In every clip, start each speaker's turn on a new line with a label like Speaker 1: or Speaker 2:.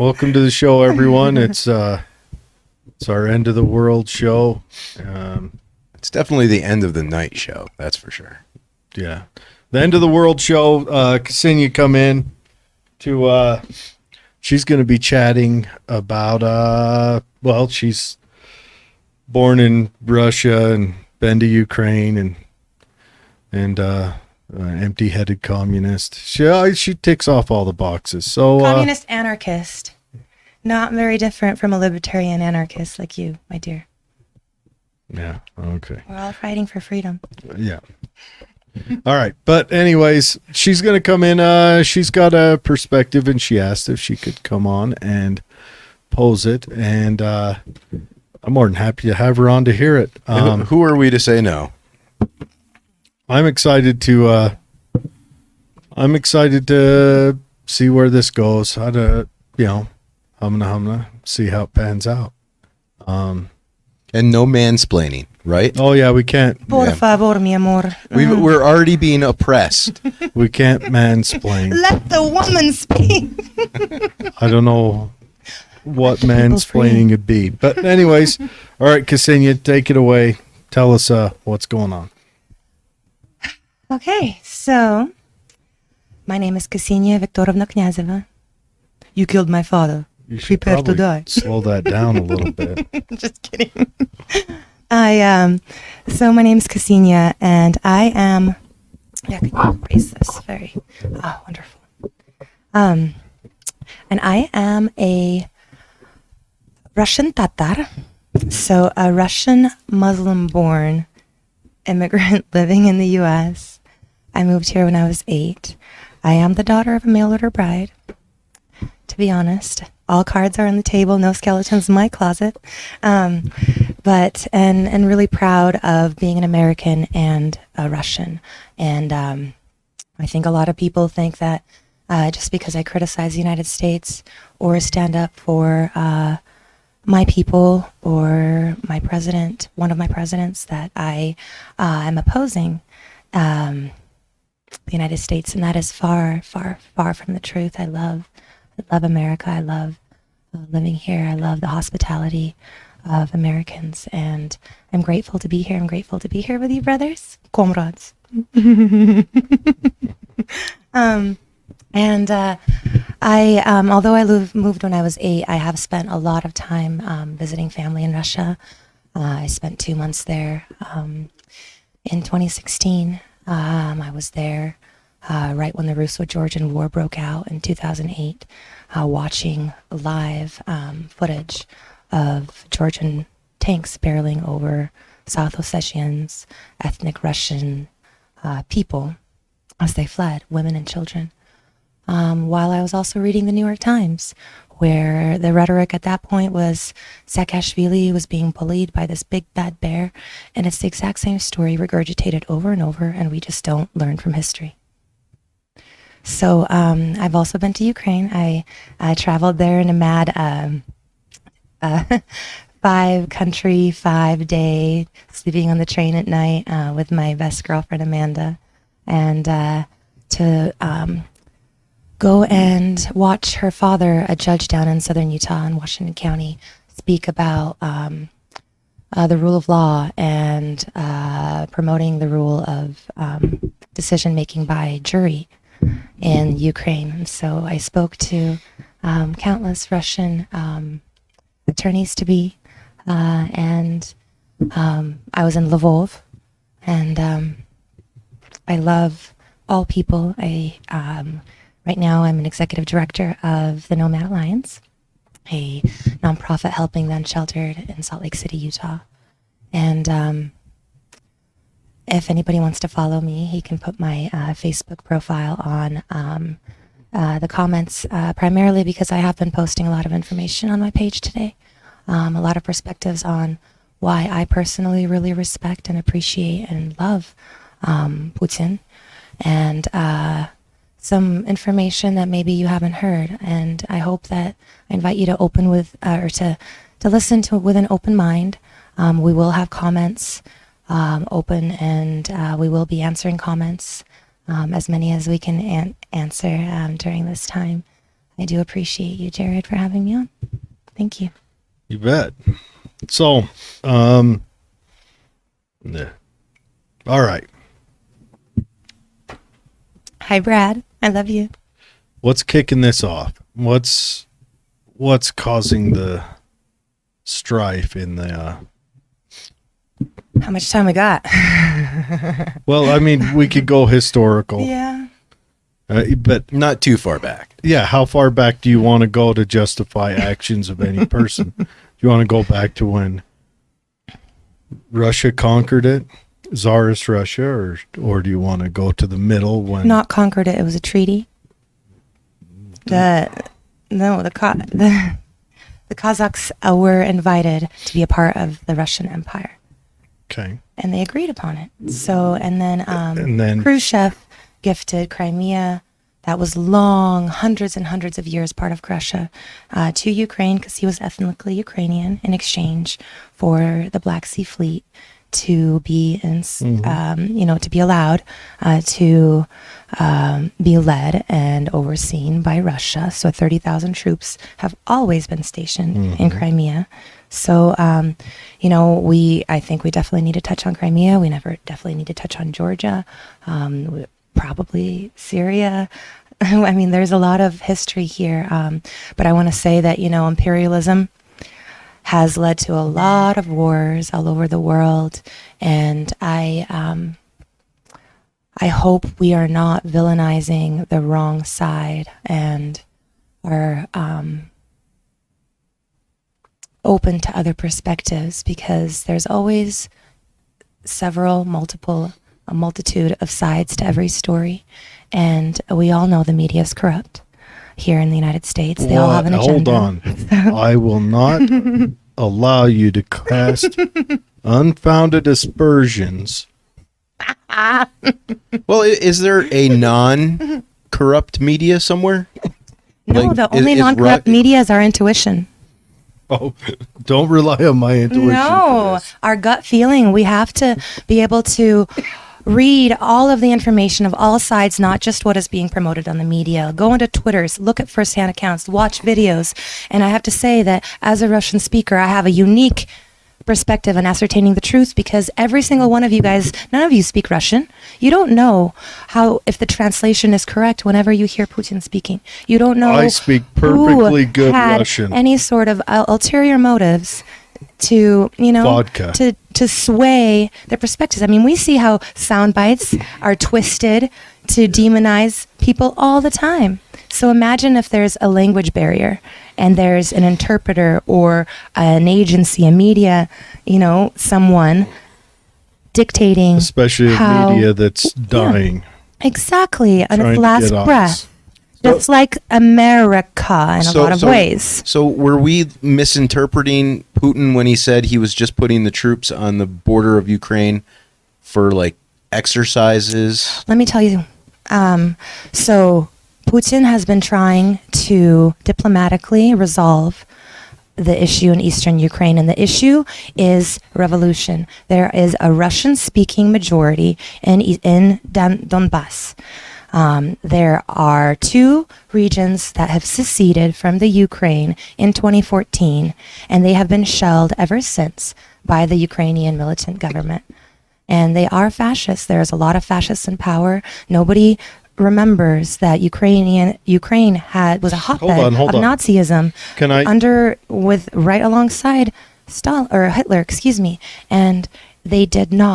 Speaker 1: Welcome to the show, everyone. It's our end of the world show.
Speaker 2: It's definitely the end of the night show. That's for sure.
Speaker 1: Yeah, the end of the world show. Kseniya come in to. She's going to be chatting about. Well, she's born in Russia and been to Ukraine and empty-headed communist. She ticks off all the boxes. So
Speaker 3: communist anarchist, not very different from a libertarian anarchist like you, my dear.
Speaker 1: Yeah. Okay.
Speaker 3: We're all fighting for freedom.
Speaker 1: Yeah. All right. But anyways, she's going to come in. She's got a perspective, and she asked if she could come on and pose it. And I'm more than happy to have her on to hear it.
Speaker 2: Who are we to say no?
Speaker 1: I'm excited to see where this goes. How to, humna, see how it pans out.
Speaker 2: And no mansplaining, right?
Speaker 1: Oh yeah, we can't.
Speaker 3: Por favor, mi amor.
Speaker 2: We're already being oppressed.
Speaker 1: We can't mansplain.
Speaker 3: Let the woman speak.
Speaker 1: I don't know what mansplaining would be, but anyways, all right, Kseniya, take it away. Tell us what's going on.
Speaker 3: Okay, so my name is Kseniya Viktorovna Knyazeva. You killed my father.
Speaker 1: You should
Speaker 3: Prepare to
Speaker 1: probably
Speaker 3: die.
Speaker 1: slow that down a little bit.
Speaker 3: Just kidding. So my name is Kseniya, and I am. Yeah, can you raise this? Very. Oh, wonderful. And I am a Russian Tatar, so a Russian Muslim-born immigrant living in the U.S. I moved here when I was 8. I am the daughter of a mail-order bride. To be honest, all cards are on the table, no skeletons in my closet. But really proud of being an American and a Russian. And I think a lot of people think that just because I criticize the United States or stand up for my people or my president, one of my presidents, that I am opposing the United States, and that is far, far, far from the truth. I love America. I love living here. I love the hospitality of Americans, and I'm grateful to be here. I'm grateful to be here with you, brothers, comrades. Although I moved when I was 8, I have spent a lot of time visiting family in Russia. I spent 2 months there in 2016. I was there right when the Russo-Georgian War broke out in 2008, watching live footage of Georgian tanks barreling over South Ossetians, ethnic Russian people as they fled, women and children. While I was also reading the New York Times, where the rhetoric at that point was Saakashvili was being bullied by this big bad bear, and it's the exact same story regurgitated over and over, and we just don't learn from history. So I've also been to Ukraine. I traveled there in a mad 5-country, 5-day, sleeping on the train at night with my best girlfriend Amanda, and to go and watch her father, a judge down in southern Utah in Washington County, speak about the rule of law and promoting the rule of decision-making by jury in Ukraine. And so I spoke to countless Russian attorneys-to-be, and I was in Lvov, and I love all people. Right now, I'm an executive director of the Nomad Alliance, a nonprofit helping the unsheltered in Salt Lake City, Utah. And if anybody wants to follow me, he can put my Facebook profile on the comments, primarily because I have been posting a lot of information on my page today, a lot of perspectives on why I personally really respect and appreciate and love Putin, and some information that maybe you haven't heard. And I hope that I invite you to open with, or to listen to with an open mind. We will have comments open, and we will be answering comments, as many as we can answer during this time. I do appreciate you, Jared, for having me on. Thank you.
Speaker 1: You bet. So, yeah. All right.
Speaker 3: Hi, Brad. I love you.
Speaker 1: What's kicking this off? What's causing the strife in the
Speaker 3: How much time we got?
Speaker 1: well, I mean, we could go historical.
Speaker 3: Yeah.
Speaker 1: But
Speaker 2: Not too far back.
Speaker 1: yeah, how far back do you want to go to justify actions of any person? Do you want to go back to when Russia conquered it, Tsarist Russia, or do you want to go to the middle when
Speaker 3: Not conquered it. It was a treaty. The Kazakhs were invited to be a part of the Russian Empire,
Speaker 1: Okay.
Speaker 3: and they agreed upon it. So, and then Khrushchev gifted Crimea, that was long, hundreds and hundreds of years part of Russia, to Ukraine because he was ethnically Ukrainian in exchange for the Black Sea Fleet to be to be allowed to be led and overseen by Russia. So 30,000 troops have always been stationed in Crimea. So, I think we definitely need to touch on Crimea. We definitely need to touch on Georgia, probably Syria. I mean, there's a lot of history here. But I want to say that, imperialism has led to a lot of wars all over the world. And I hope we are not villainizing the wrong side and are open to other perspectives, because there's always a multitude of sides to every story. And we all know the media is corrupt here in the United States. They all have an agenda.
Speaker 1: Hold on. I will not allow you to cast unfounded aspersions.
Speaker 2: Well, is there a non-corrupt media somewhere?
Speaker 3: No,
Speaker 2: Like,
Speaker 3: the only
Speaker 2: is
Speaker 3: non-corrupt
Speaker 2: Ru-
Speaker 3: media is our intuition.
Speaker 1: Oh, don't rely on my intuition. for
Speaker 3: No,
Speaker 1: this.
Speaker 3: our gut feeling. We have to be able to read all of the information of all sides, not just what is being promoted on the media. Go into Twitters, look at firsthand accounts, watch videos. And I have to say that as a Russian speaker, I have a unique perspective on ascertaining the truth, because every single one of you guys, none of you speak Russian. You don't know if the translation is correct whenever you hear Putin speaking. You don't know
Speaker 1: I speak perfectly
Speaker 3: who
Speaker 1: good
Speaker 3: had
Speaker 1: Russian.
Speaker 3: any sort of ulterior motives to,
Speaker 1: Vodka.
Speaker 3: to sway their perspectives. I mean, we see how sound bites are twisted to demonize people all the time. So imagine if there's a language barrier and there's an interpreter or an agency, a media, someone dictating
Speaker 1: Especially
Speaker 3: how,
Speaker 1: a media that's dying.
Speaker 3: exactly, on
Speaker 1: trying
Speaker 3: its
Speaker 1: to
Speaker 3: last
Speaker 1: get eyes.
Speaker 3: breath. Just like America in a lot of ways.
Speaker 2: So were we misinterpreting Putin when he said he was just putting the troops on the border of Ukraine for like exercises?
Speaker 3: Let me tell you. So Putin has been trying to diplomatically resolve the issue in eastern Ukraine, and the issue is revolution. There is a Russian-speaking majority in Donbass. There are 2 regions that have seceded from the Ukraine in 2014, and they have been shelled ever since by the Ukrainian militant government. And they are fascists. There's a lot of fascists in power. Nobody remembers that Ukraine was a hotbed
Speaker 1: Hold
Speaker 3: of
Speaker 1: on.
Speaker 3: Nazism
Speaker 1: Can I-
Speaker 3: right alongside Hitler, and they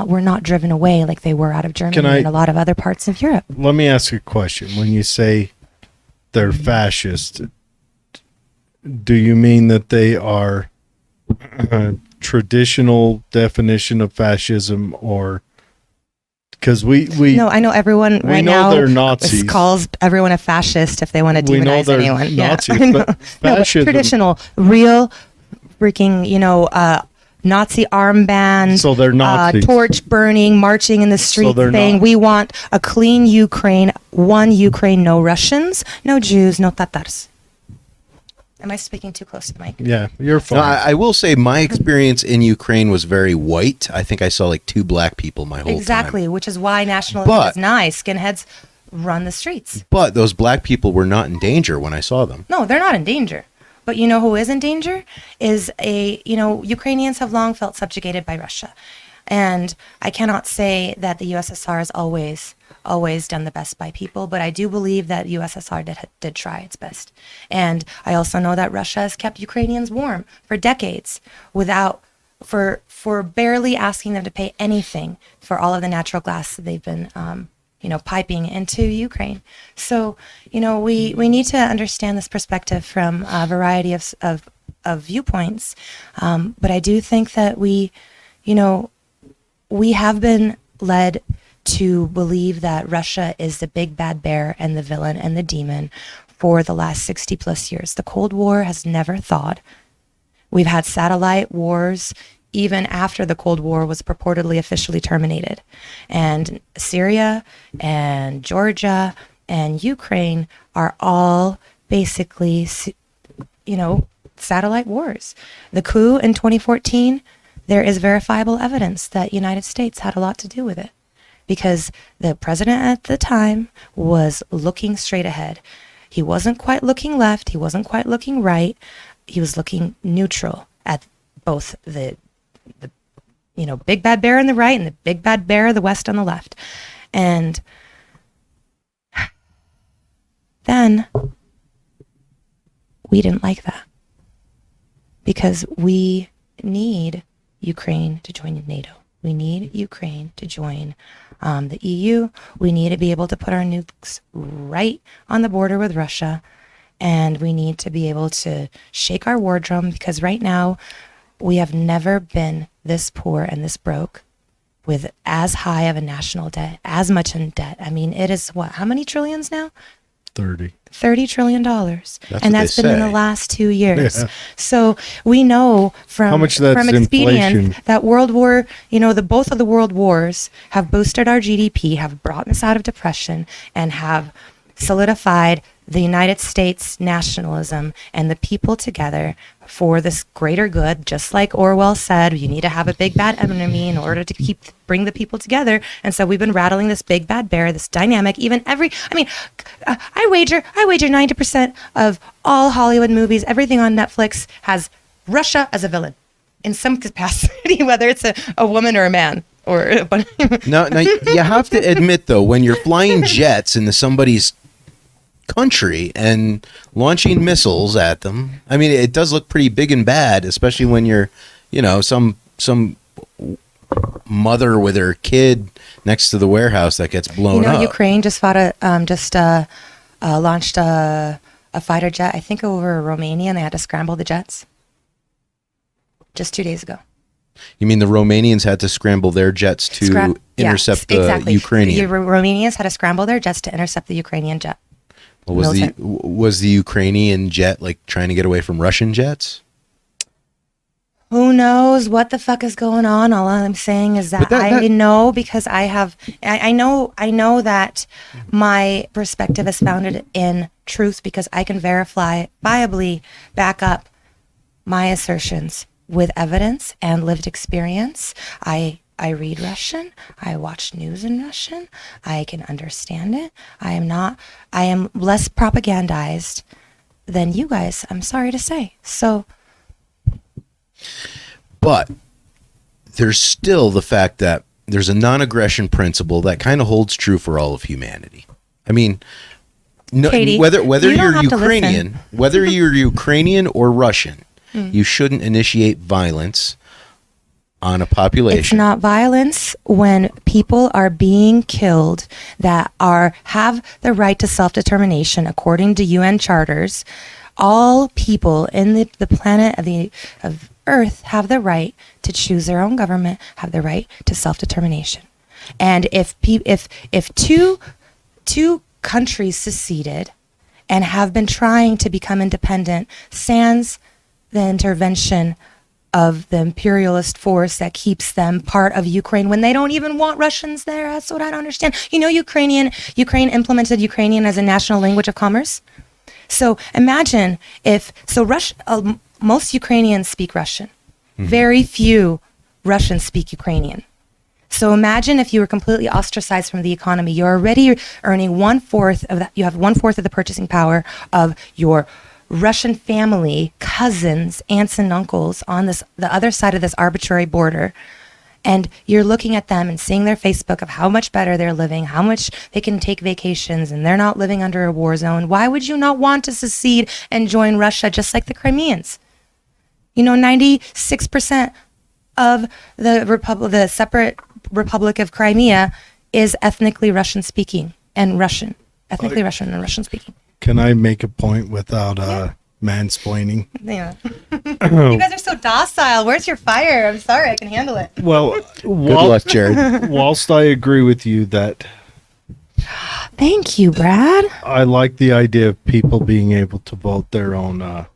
Speaker 3: were not driven away like they were out of Germany and a lot of other parts of Europe.
Speaker 1: Let me ask you a question. When you say they're fascist, do you mean that they are a traditional definition of fascism, or because we
Speaker 3: No, I know everyone
Speaker 1: we
Speaker 3: right
Speaker 1: know
Speaker 3: now
Speaker 1: they're Nazis.
Speaker 3: calls everyone a fascist if they want to
Speaker 1: We know
Speaker 3: demonize
Speaker 1: they're
Speaker 3: anyone.
Speaker 1: Nazis,
Speaker 3: yeah, I know.
Speaker 1: but
Speaker 3: No, but
Speaker 1: fascism-
Speaker 3: traditional, real, freaking, Nazi armbands.
Speaker 1: So they're Nazis.
Speaker 3: Torch burning, marching in the streets,
Speaker 1: they're
Speaker 3: saying
Speaker 1: not-
Speaker 3: we want a clean Ukraine, one Ukraine, no Russians, no Jews, no Tatars. Am I speaking too close to the mic?
Speaker 1: Yeah, you're fine.
Speaker 2: No, I will say my experience in Ukraine was very white. I think I saw like 2 black people my whole time.
Speaker 3: Exactly, which is why nationalism
Speaker 2: But-
Speaker 3: is nice. Skinheads run the streets.
Speaker 2: But those black people were not in danger when I saw them.
Speaker 3: No, they're not in danger. But you know who is in danger? Ukrainians have long felt subjugated by Russia. And I cannot say that the USSR has always done the best by people, but I do believe that USSR did try its best. And I also know that Russia has kept Ukrainians warm for decades for barely asking them to pay anything for all of the natural gas that they've been piping into Ukraine. So, we need to understand this perspective from a variety of viewpoints. But I do think that we have been led to believe that Russia is the big bad bear and the villain and the demon for the last 60 plus years. The Cold War has never thawed. We've had satellite wars even after the Cold War was purportedly officially terminated. And Syria and Georgia and Ukraine are all basically, satellite wars. The coup in 2014, there is verifiable evidence that United States had a lot to do with it, because the president at the time was looking straight ahead. He wasn't quite looking left. He wasn't quite looking right. He was looking neutral at both the big bad bear on the right and the big bad bear of the West on the left. And then we didn't like that, because we need Ukraine to join NATO. We need Ukraine to join the EU. We need to be able to put our nukes right on the border with Russia. And we need to be able to shake our war drum, because right now we have never been this poor and this broke, with as high of a national debt, as much in debt. I mean, it is how many trillions now?
Speaker 1: 30.
Speaker 3: $30 trillion. And that's
Speaker 2: what
Speaker 3: been
Speaker 2: they
Speaker 3: in the
Speaker 2: say.
Speaker 3: last 2 years.
Speaker 1: Yeah.
Speaker 3: So we know
Speaker 1: How
Speaker 3: from
Speaker 1: much that's
Speaker 3: experience
Speaker 1: inflation?
Speaker 3: that World War, both of the world wars have boosted our GDP, have brought us out of depression, and have solidified the United States nationalism and the people together for this greater good. Just like Orwell said, you need to have a big bad enemy in order to bring the people together. And so we've been rattling this big bad bear, this dynamic. I wager 90% of all Hollywood movies, everything on Netflix, has Russia as a villain in some capacity, whether it's a woman or a man.
Speaker 2: Now, you have to admit, though, when you're flying jets into somebody's country and launching missiles at them, I mean, it does look pretty big and bad, especially when you're, some mother with her kid next to the warehouse that gets blown up.
Speaker 3: Ukraine just launched a fighter jet, I think, over Romania, and they had to scramble the jets just 2 days ago.
Speaker 2: You mean the Romanians had to scramble their jets to intercept the Ukrainian?
Speaker 3: The Romanians had to scramble their jets to intercept the Ukrainian jet.
Speaker 2: Well, was the Ukrainian jet trying to get away from Russian jets?
Speaker 3: Who knows what the fuck is going on? All I'm saying is that I know, because I know that my perspective is founded in truth, because I can viably back up my assertions with evidence and lived experience. I read Russian. I watch news in Russian. I can understand it. I am less propagandized than you guys, I'm sorry to say. So,
Speaker 2: but there's still the fact that there's a non-aggression principle that kind of holds true for all of humanity. I mean,
Speaker 3: Katie,
Speaker 2: whether
Speaker 3: you
Speaker 2: you're
Speaker 3: don't have to
Speaker 2: Ukrainian, whether you're Ukrainian or Russian, you shouldn't initiate violence on a population.
Speaker 3: It's not violence when people are being killed that have the right to self-determination according to UN charters. All people in the planet of Earth have the right to choose their own government, have the right to self-determination. And if two countries seceded and have been trying to become independent, sans the intervention of the imperialist force that keeps them part of Ukraine when they don't even want Russians there. That's what I don't understand. Ukraine implemented Ukrainian as a national language of commerce. So imagine most Ukrainians speak Russian. Mm-hmm. Very few Russians speak Ukrainian. So imagine if you were completely ostracized from the economy. You're already earning 1/4 of that. You have 1/4 of the purchasing power of your Russian family, cousins, aunts and uncles on the other side of this arbitrary border. And you're looking at them and seeing their Facebook of how much better they're living, how much they can take vacations, and they're not living under a war zone. Why would you not want to secede and join Russia just like the Crimeans? 96% of the separate Republic of Crimea is ethnically Russian speaking and Russian. Ethnically Russian and Russian speaking.
Speaker 1: Can I make a point without mansplaining?
Speaker 3: Yeah. You guys are so docile. Where's your fire? I'm sorry, I can handle it.
Speaker 1: Well,
Speaker 2: Good luck, Jared.
Speaker 1: whilst I agree with you that
Speaker 3: Thank you, Brad.
Speaker 1: I like the idea of people being able to vote their own,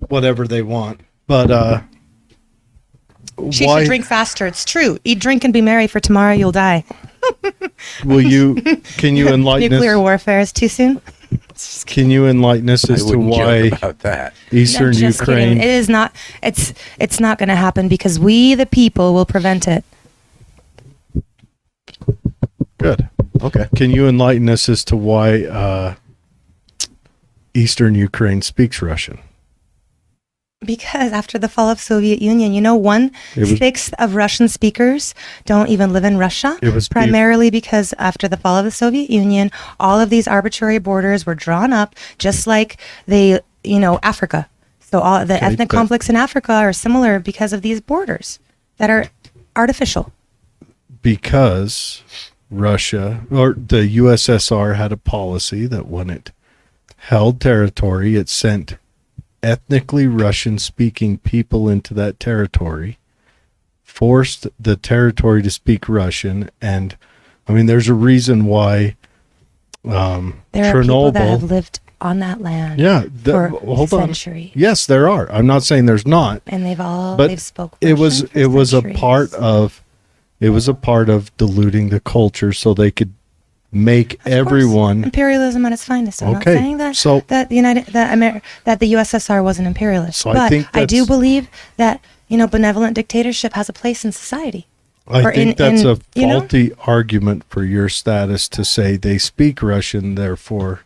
Speaker 1: whatever they want. But
Speaker 3: She
Speaker 1: why
Speaker 3: should drink faster. It's true. Eat, drink, and be merry, for tomorrow you'll die.
Speaker 1: can you enlighten
Speaker 3: Nuclear
Speaker 1: us?
Speaker 3: warfare is too soon.
Speaker 1: Can you enlighten us
Speaker 2: I
Speaker 1: as to
Speaker 2: wouldn't
Speaker 1: why
Speaker 2: joke about that.
Speaker 1: Eastern
Speaker 3: I'm just
Speaker 1: Ukraine?
Speaker 3: kidding. It is not. It's not going to happen because we, the people, will prevent it.
Speaker 1: Good.
Speaker 2: Okay.
Speaker 1: Can you enlighten us as to why Eastern Ukraine speaks Russian?
Speaker 3: Because after the fall of Soviet Union, 1/6 of Russian speakers don't even live in Russia.
Speaker 1: It was
Speaker 3: primarily because after the fall of the Soviet Union, all of these arbitrary borders were drawn up, just like Africa. So all the ethnic
Speaker 1: but-
Speaker 3: conflicts in Africa are similar because of these borders that are artificial.
Speaker 1: Because Russia or the USSR had a policy that when it held territory, it sent ethnically Russian-speaking people into that territory, forced the territory to speak Russian, and there's a reason why
Speaker 3: There are
Speaker 1: Chernobyl.
Speaker 3: people that have lived on that land
Speaker 1: for
Speaker 3: hold century.
Speaker 1: Yes, there are. I'm not saying there's not,
Speaker 3: And
Speaker 1: but
Speaker 3: they've spoke
Speaker 1: it was
Speaker 3: Russian for
Speaker 1: it was a
Speaker 3: centuries.
Speaker 1: part of diluting the culture so they could make
Speaker 3: Of course.
Speaker 1: everyone.
Speaker 3: Imperialism at its finest. I'm
Speaker 1: Okay,
Speaker 3: not saying that
Speaker 1: so-
Speaker 3: that the USSR was an imperialist,
Speaker 1: So I
Speaker 3: but
Speaker 1: think
Speaker 3: I do
Speaker 1: that's-
Speaker 3: believe that benevolent dictatorship has a place in society.
Speaker 1: I
Speaker 3: or
Speaker 1: think that's a
Speaker 3: you know?
Speaker 1: faulty argument for your status to say they speak Russian, therefore.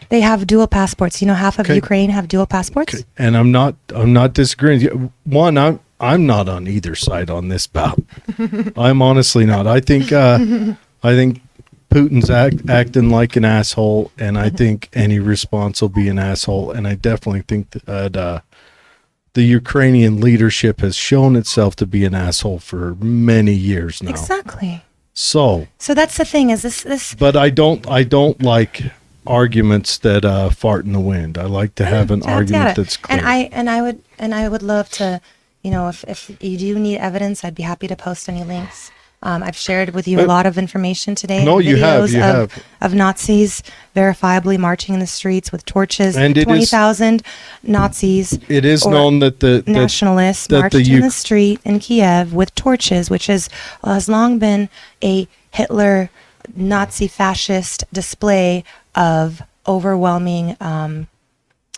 Speaker 3: They have dual passports. Half of
Speaker 1: Okay.
Speaker 3: Ukraine have dual passports.
Speaker 1: And I'm not disagreeing. One, I'm not on either side on this bout. I'm honestly not. I think Putin's acting like an asshole, and I think any response will be an asshole. And I definitely think that the Ukrainian leadership has shown itself to be an asshole for many years now.
Speaker 3: Exactly.
Speaker 1: So
Speaker 3: that's the thing. Is this?
Speaker 1: but I don't like arguments that fart in the wind. I like to have an argument that's clear.
Speaker 3: And I would love to, if you do need evidence, I'd be happy to post any links. I've shared with you a lot of information today.
Speaker 1: No, you have,
Speaker 3: videos of Nazis verifiably marching in the streets with torches.
Speaker 1: And it is-
Speaker 3: 20,000 Nazis.
Speaker 1: It is
Speaker 3: or
Speaker 1: known that the
Speaker 3: nationalists
Speaker 1: that
Speaker 3: marched in the street in Kiev with torches, which has long been a Hitler, Nazi, fascist display of overwhelming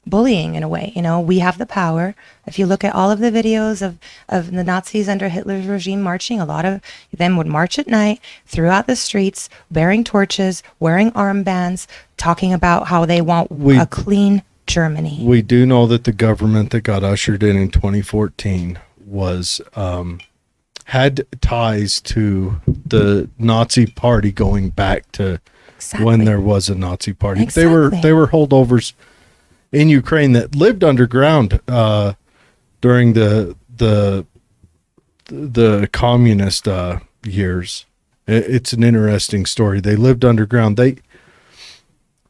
Speaker 3: bullying in a way. We have the power. If you look at all of the videos of the Nazis under Hitler's regime marching, a lot of them would march at night throughout the streets, bearing torches, wearing armbands, talking about how they want a clean Germany.
Speaker 1: we do know that the government that got ushered in 2014 was had ties to the Nazi party going back to when there was a Nazi party.
Speaker 3: Exactly.
Speaker 1: They were holdovers in Ukraine that lived underground during the communist years. It's an interesting story. They lived underground.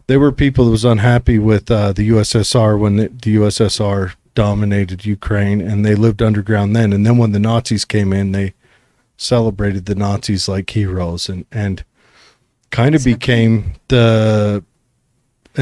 Speaker 1: They were people that was unhappy with the USSR when the USSR dominated Ukraine, and they lived underground then. And then when the Nazis came in, they celebrated the Nazis like heroes and kind of became an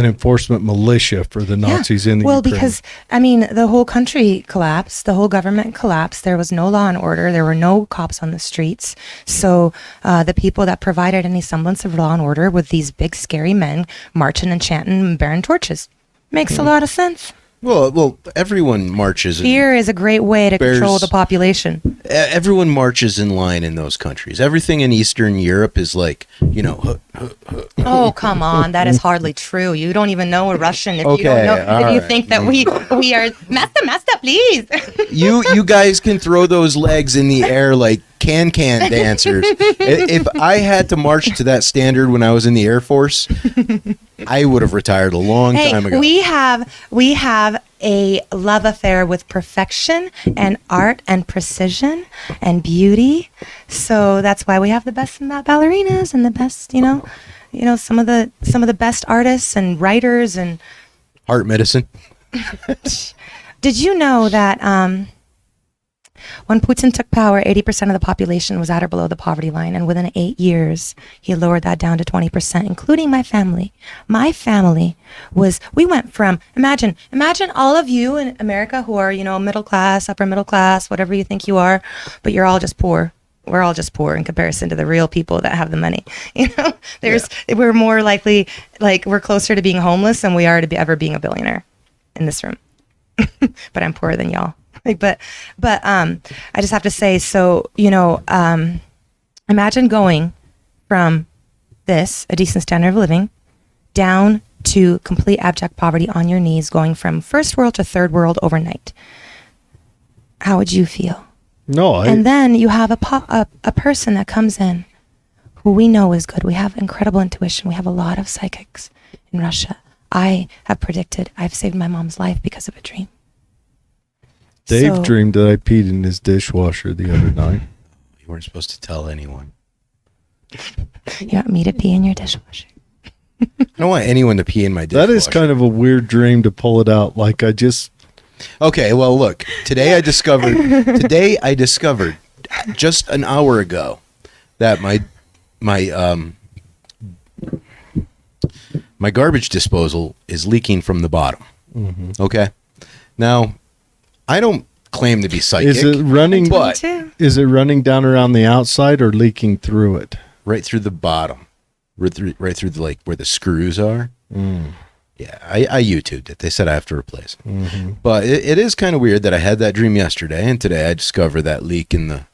Speaker 1: enforcement militia for the Nazis in the Ukraine.
Speaker 3: Because the whole country collapsed, the whole government collapsed. There was no law and order. There were no cops on the streets. So the people that provided any semblance of law and order were these big scary men marching and chanting and bearing torches. Makes a lot of sense.
Speaker 2: Well, everyone marches.
Speaker 3: Fear is a great way to control the population.
Speaker 2: everyone marches in line in those countries. Everything in Eastern Europe is like,
Speaker 3: Oh, come on. That is hardly true. You don't even know a Russian if you
Speaker 2: Okay,
Speaker 3: don't know if you
Speaker 2: right.
Speaker 3: think that we are master, please.
Speaker 2: you guys can throw those legs in the air like can dancers. If I had to march to that standard when I was in the Air Force, I would have retired a long time ago.
Speaker 3: We have a love affair with perfection and art and precision and beauty. So that's why we have the best ballerinas and the best, some of the best artists and writers and
Speaker 2: Heart medicine.
Speaker 3: Did you know that when Putin took power, 80% of the population was at or below the poverty line, and within 8 years, he lowered that down to 20%, including my family. My family we went from, imagine all of you in America who are, middle class, upper middle class, whatever you think you are, but you're all just poor. We're all just poor in comparison to the real people that have the money. We're more likely, we're closer to being homeless than we are to ever being a billionaire in this room. But I'm poorer than y'all. But I just have to say, so, imagine going from this, a decent standard of living, down to complete abject poverty on your knees, going from first world to third world overnight. How would you feel? And then you have a person that comes in who we know is good. We have incredible intuition. We have a lot of psychics in Russia. I have predicted I've saved my mom's life because of a dream.
Speaker 1: Dave dreamed that I peed in his dishwasher the other night.
Speaker 2: You weren't supposed to tell anyone.
Speaker 3: You want me to pee in your dishwasher?
Speaker 2: I don't want anyone to pee in my dishwasher.
Speaker 1: That is kind of a weird dream to pull it out. Like I just...
Speaker 2: Okay, well, look. Today I discovered just an hour ago that my garbage disposal is leaking from the bottom. Mm-hmm. Okay? Now, I don't claim to be psychic.
Speaker 1: Is it running down around the outside or leaking through it?
Speaker 2: Right through the bottom. Right through the, where the screws are. Mm. Yeah, I YouTubed it. They said I have to replace it. Mm-hmm. But it is kind of weird that I had that dream yesterday, and today I discovered that leak in the...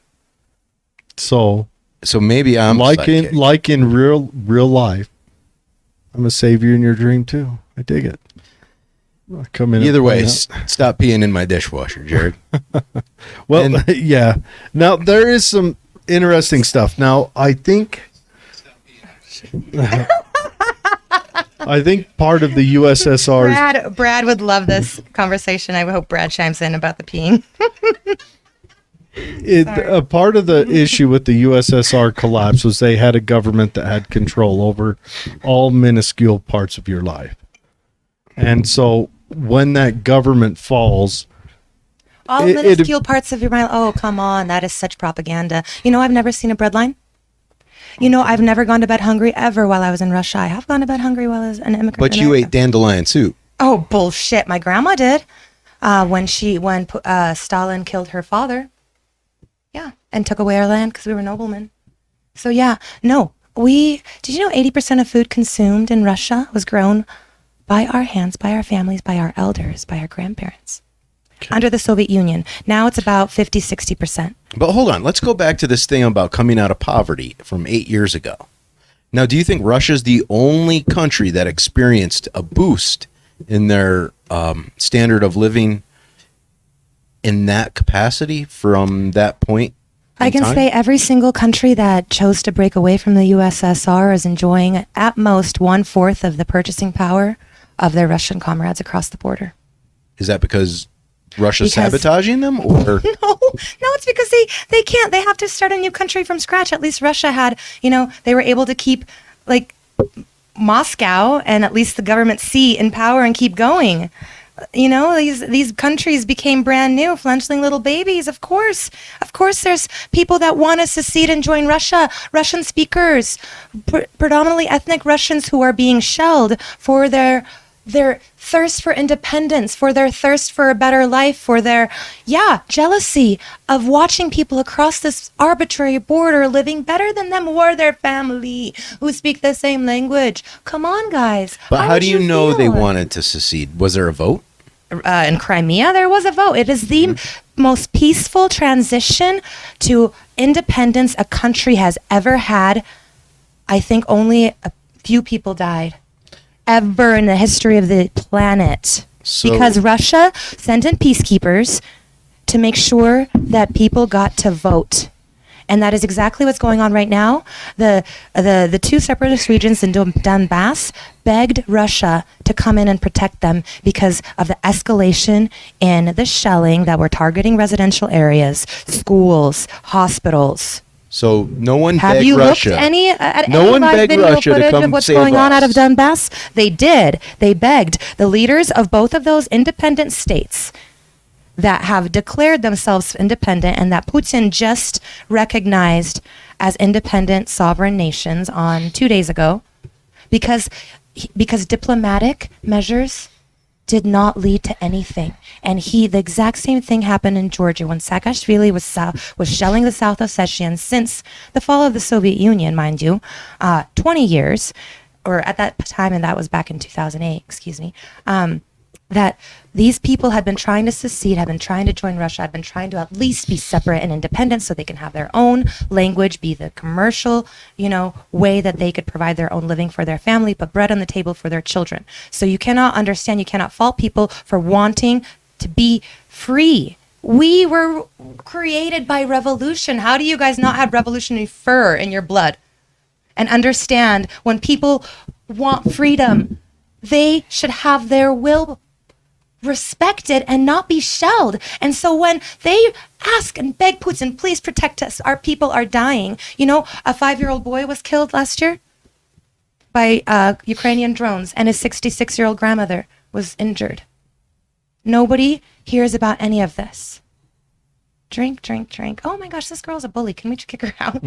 Speaker 2: So maybe I'm psychic.
Speaker 1: Like in real life, I'm a savior in your dream too. I dig it. I'll come in.
Speaker 2: Either way, stop peeing in my dishwasher, Jared.
Speaker 1: Well, yeah. Now there is some interesting stuff. Now I think part of the USSR.
Speaker 3: Brad would love this conversation. I hope Brad chimes in about the peeing.
Speaker 1: A part of the issue with the USSR collapse was they had a government that had control over all minuscule parts of your life. And so when that government falls...
Speaker 3: All minuscule parts of your mind. Oh, come on. That is such propaganda. I've never seen a breadline. I've never gone to bed hungry ever while I was in Russia. I have gone to bed hungry while I was an immigrant.
Speaker 2: But you ate dandelion soup.
Speaker 3: Oh, bullshit. My grandma did. When Stalin killed her father. Yeah. And took away our land because we were noblemen. So yeah. No. Did you know 80% of food consumed in Russia was grown by our hands, by our families, by our elders, by our grandparents? Okay. Under the Soviet Union. Now it's about 50, 60%.
Speaker 2: But hold on. Let's go back to this thing about coming out of poverty from 8 years ago. Now, do you think Russia's the only country that experienced a boost in their standard of living in that capacity from that point?
Speaker 3: I can say every single country that chose to break away from the USSR is enjoying at most 1/4 of the purchasing power of their Russian comrades across the border.
Speaker 2: Is that because Russia's sabotaging them, or
Speaker 3: no, it's because they can't. They have to start a new country from scratch. At least Russia had, they were able to keep Moscow and at least the government seat in power and keep going. These countries became brand new, fledgling little babies. Of course, there's people that want to secede and join Russia. Russian speakers, predominantly ethnic Russians who are being shelled for their thirst for independence, for their thirst for a better life, for their, jealousy of watching people across this arbitrary border living better than them or their family who speak the same language. Come on, guys.
Speaker 2: But how do you know they wanted to secede? Was there a vote?
Speaker 3: In Crimea, there was a vote. It is the most peaceful transition to independence a country has ever had. I think only a few people died ever in the history of the planet.
Speaker 2: So-
Speaker 3: because Russia sent in peacekeepers to make sure that people got to vote. And that is exactly what's going on right now. The two separatist regions in Donbass begged Russia to come in and protect them because of the escalation in the shelling that were targeting residential areas, schools, hospitals.
Speaker 2: So no one
Speaker 3: Have
Speaker 2: begged
Speaker 3: you
Speaker 2: Russia.
Speaker 3: looked at
Speaker 2: No
Speaker 3: any
Speaker 2: one
Speaker 3: live
Speaker 2: begged
Speaker 3: video
Speaker 2: Russia to
Speaker 3: footage
Speaker 2: come
Speaker 3: of what's
Speaker 2: save
Speaker 3: going on out of
Speaker 2: us.
Speaker 3: Donbass? They did. They begged the leaders of both of those independent states that have declared themselves independent and that Putin just recognized as independent sovereign nations on 2 days ago, because diplomatic measures did not lead to anything. And the exact same thing happened in Georgia when Saakashvili was shelling the South Ossetians since the fall of the Soviet Union, mind you, 20 years, or at that time, and that was back in 2008, excuse me, that these people had been trying to secede, had been trying to join Russia, had been trying to at least be separate and independent so they can have their own language, be the commercial, way that they could provide their own living for their family, put bread on the table for their children. So you cannot fault people for wanting to be free. We were created by revolution. How do you guys not have revolutionary fur in your blood? And understand when people want freedom, they should have their will respected and not be shelled. And so when they ask and beg Putin, please protect us, our people are dying. A 5-year-old boy was killed last year by Ukrainian drones, and his 66-year-old grandmother was injured. Nobody hears about any of this. Drink. Oh my gosh, this girl's a bully. Can we just kick her out?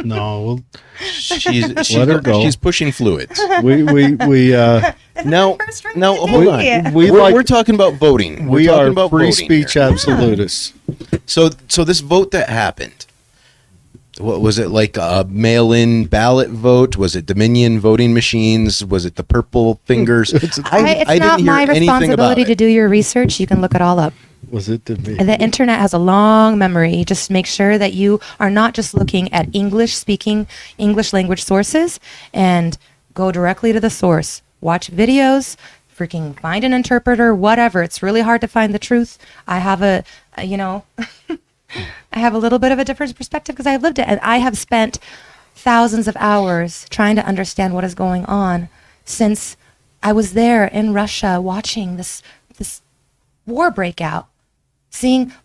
Speaker 1: No,
Speaker 2: She's
Speaker 1: Let her go.
Speaker 2: She's pushing fluids.
Speaker 1: we
Speaker 2: Now,
Speaker 3: First drink
Speaker 2: now
Speaker 3: of the
Speaker 2: hold
Speaker 3: day.
Speaker 2: on.
Speaker 1: We
Speaker 2: we're,
Speaker 1: like-
Speaker 2: we're talking about voting. We're
Speaker 1: we
Speaker 2: talking
Speaker 1: are
Speaker 2: about
Speaker 1: free
Speaker 2: voting
Speaker 1: speech
Speaker 2: here.
Speaker 1: absolutists.
Speaker 2: So this vote that happened, what was it, like a mail-in ballot vote? Was it Dominion voting machines? Was it the purple fingers?
Speaker 3: It's
Speaker 2: I
Speaker 3: not
Speaker 2: didn't hear
Speaker 3: my
Speaker 2: anything about
Speaker 3: responsibility to
Speaker 2: it.
Speaker 3: do your research. You can look it all up.
Speaker 1: Was it to me?
Speaker 3: The internet has a long memory. Just make sure that you are not just looking at English-speaking, English language sources, and go directly to the source. Watch videos, freaking find an interpreter, whatever. It's really hard to find the truth. I have I have a little bit of a different perspective because I've lived it, and I have spent thousands of hours trying to understand what is going on since I was there in Russia watching this war break out.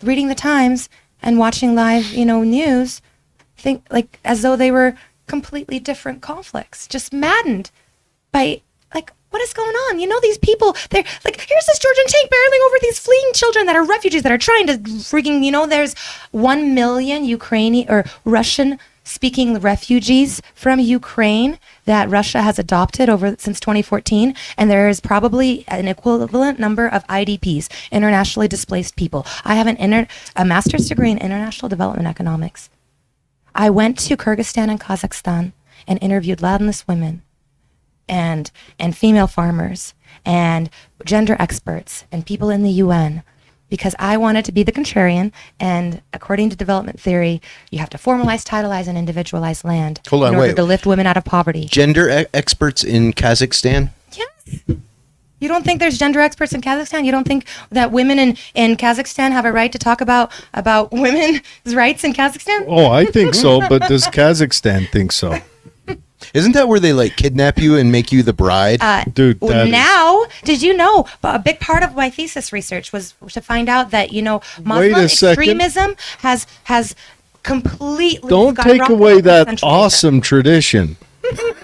Speaker 3: Reading the Times and watching live, news, think like as though they were completely different conflicts. Just maddened by what is going on? These people, they're like, here's this Georgian tank barreling over these fleeing children that are refugees that are trying to freaking, there's 1 million Ukrainian or Russian speaking refugees from Ukraine that Russia has adopted since 2014, and there is probably an equivalent number of IDPs, internationally displaced people. I have a master's degree in international development economics. I went to Kyrgyzstan and Kazakhstan and interviewed landless women and female farmers and gender experts and people in the UN, because I wanted to be the contrarian, and according to development theory, you have to formalize, titleize, and individualize land in order to lift women out of poverty.
Speaker 2: Gender experts in Kazakhstan?
Speaker 3: Yes. You don't think there's gender experts in Kazakhstan? You don't think that women in Kazakhstan have a right to talk about women's rights in Kazakhstan?
Speaker 1: Oh, I think so, but does Kazakhstan think so?
Speaker 2: Isn't that where they kidnap you and make you the bride?
Speaker 1: Dude,
Speaker 3: did you know? A big part of my thesis research was to find out that Muslim
Speaker 1: Wait a second.
Speaker 3: extremism has completely.
Speaker 1: Don't take away that
Speaker 3: Central Asia.
Speaker 1: awesome tradition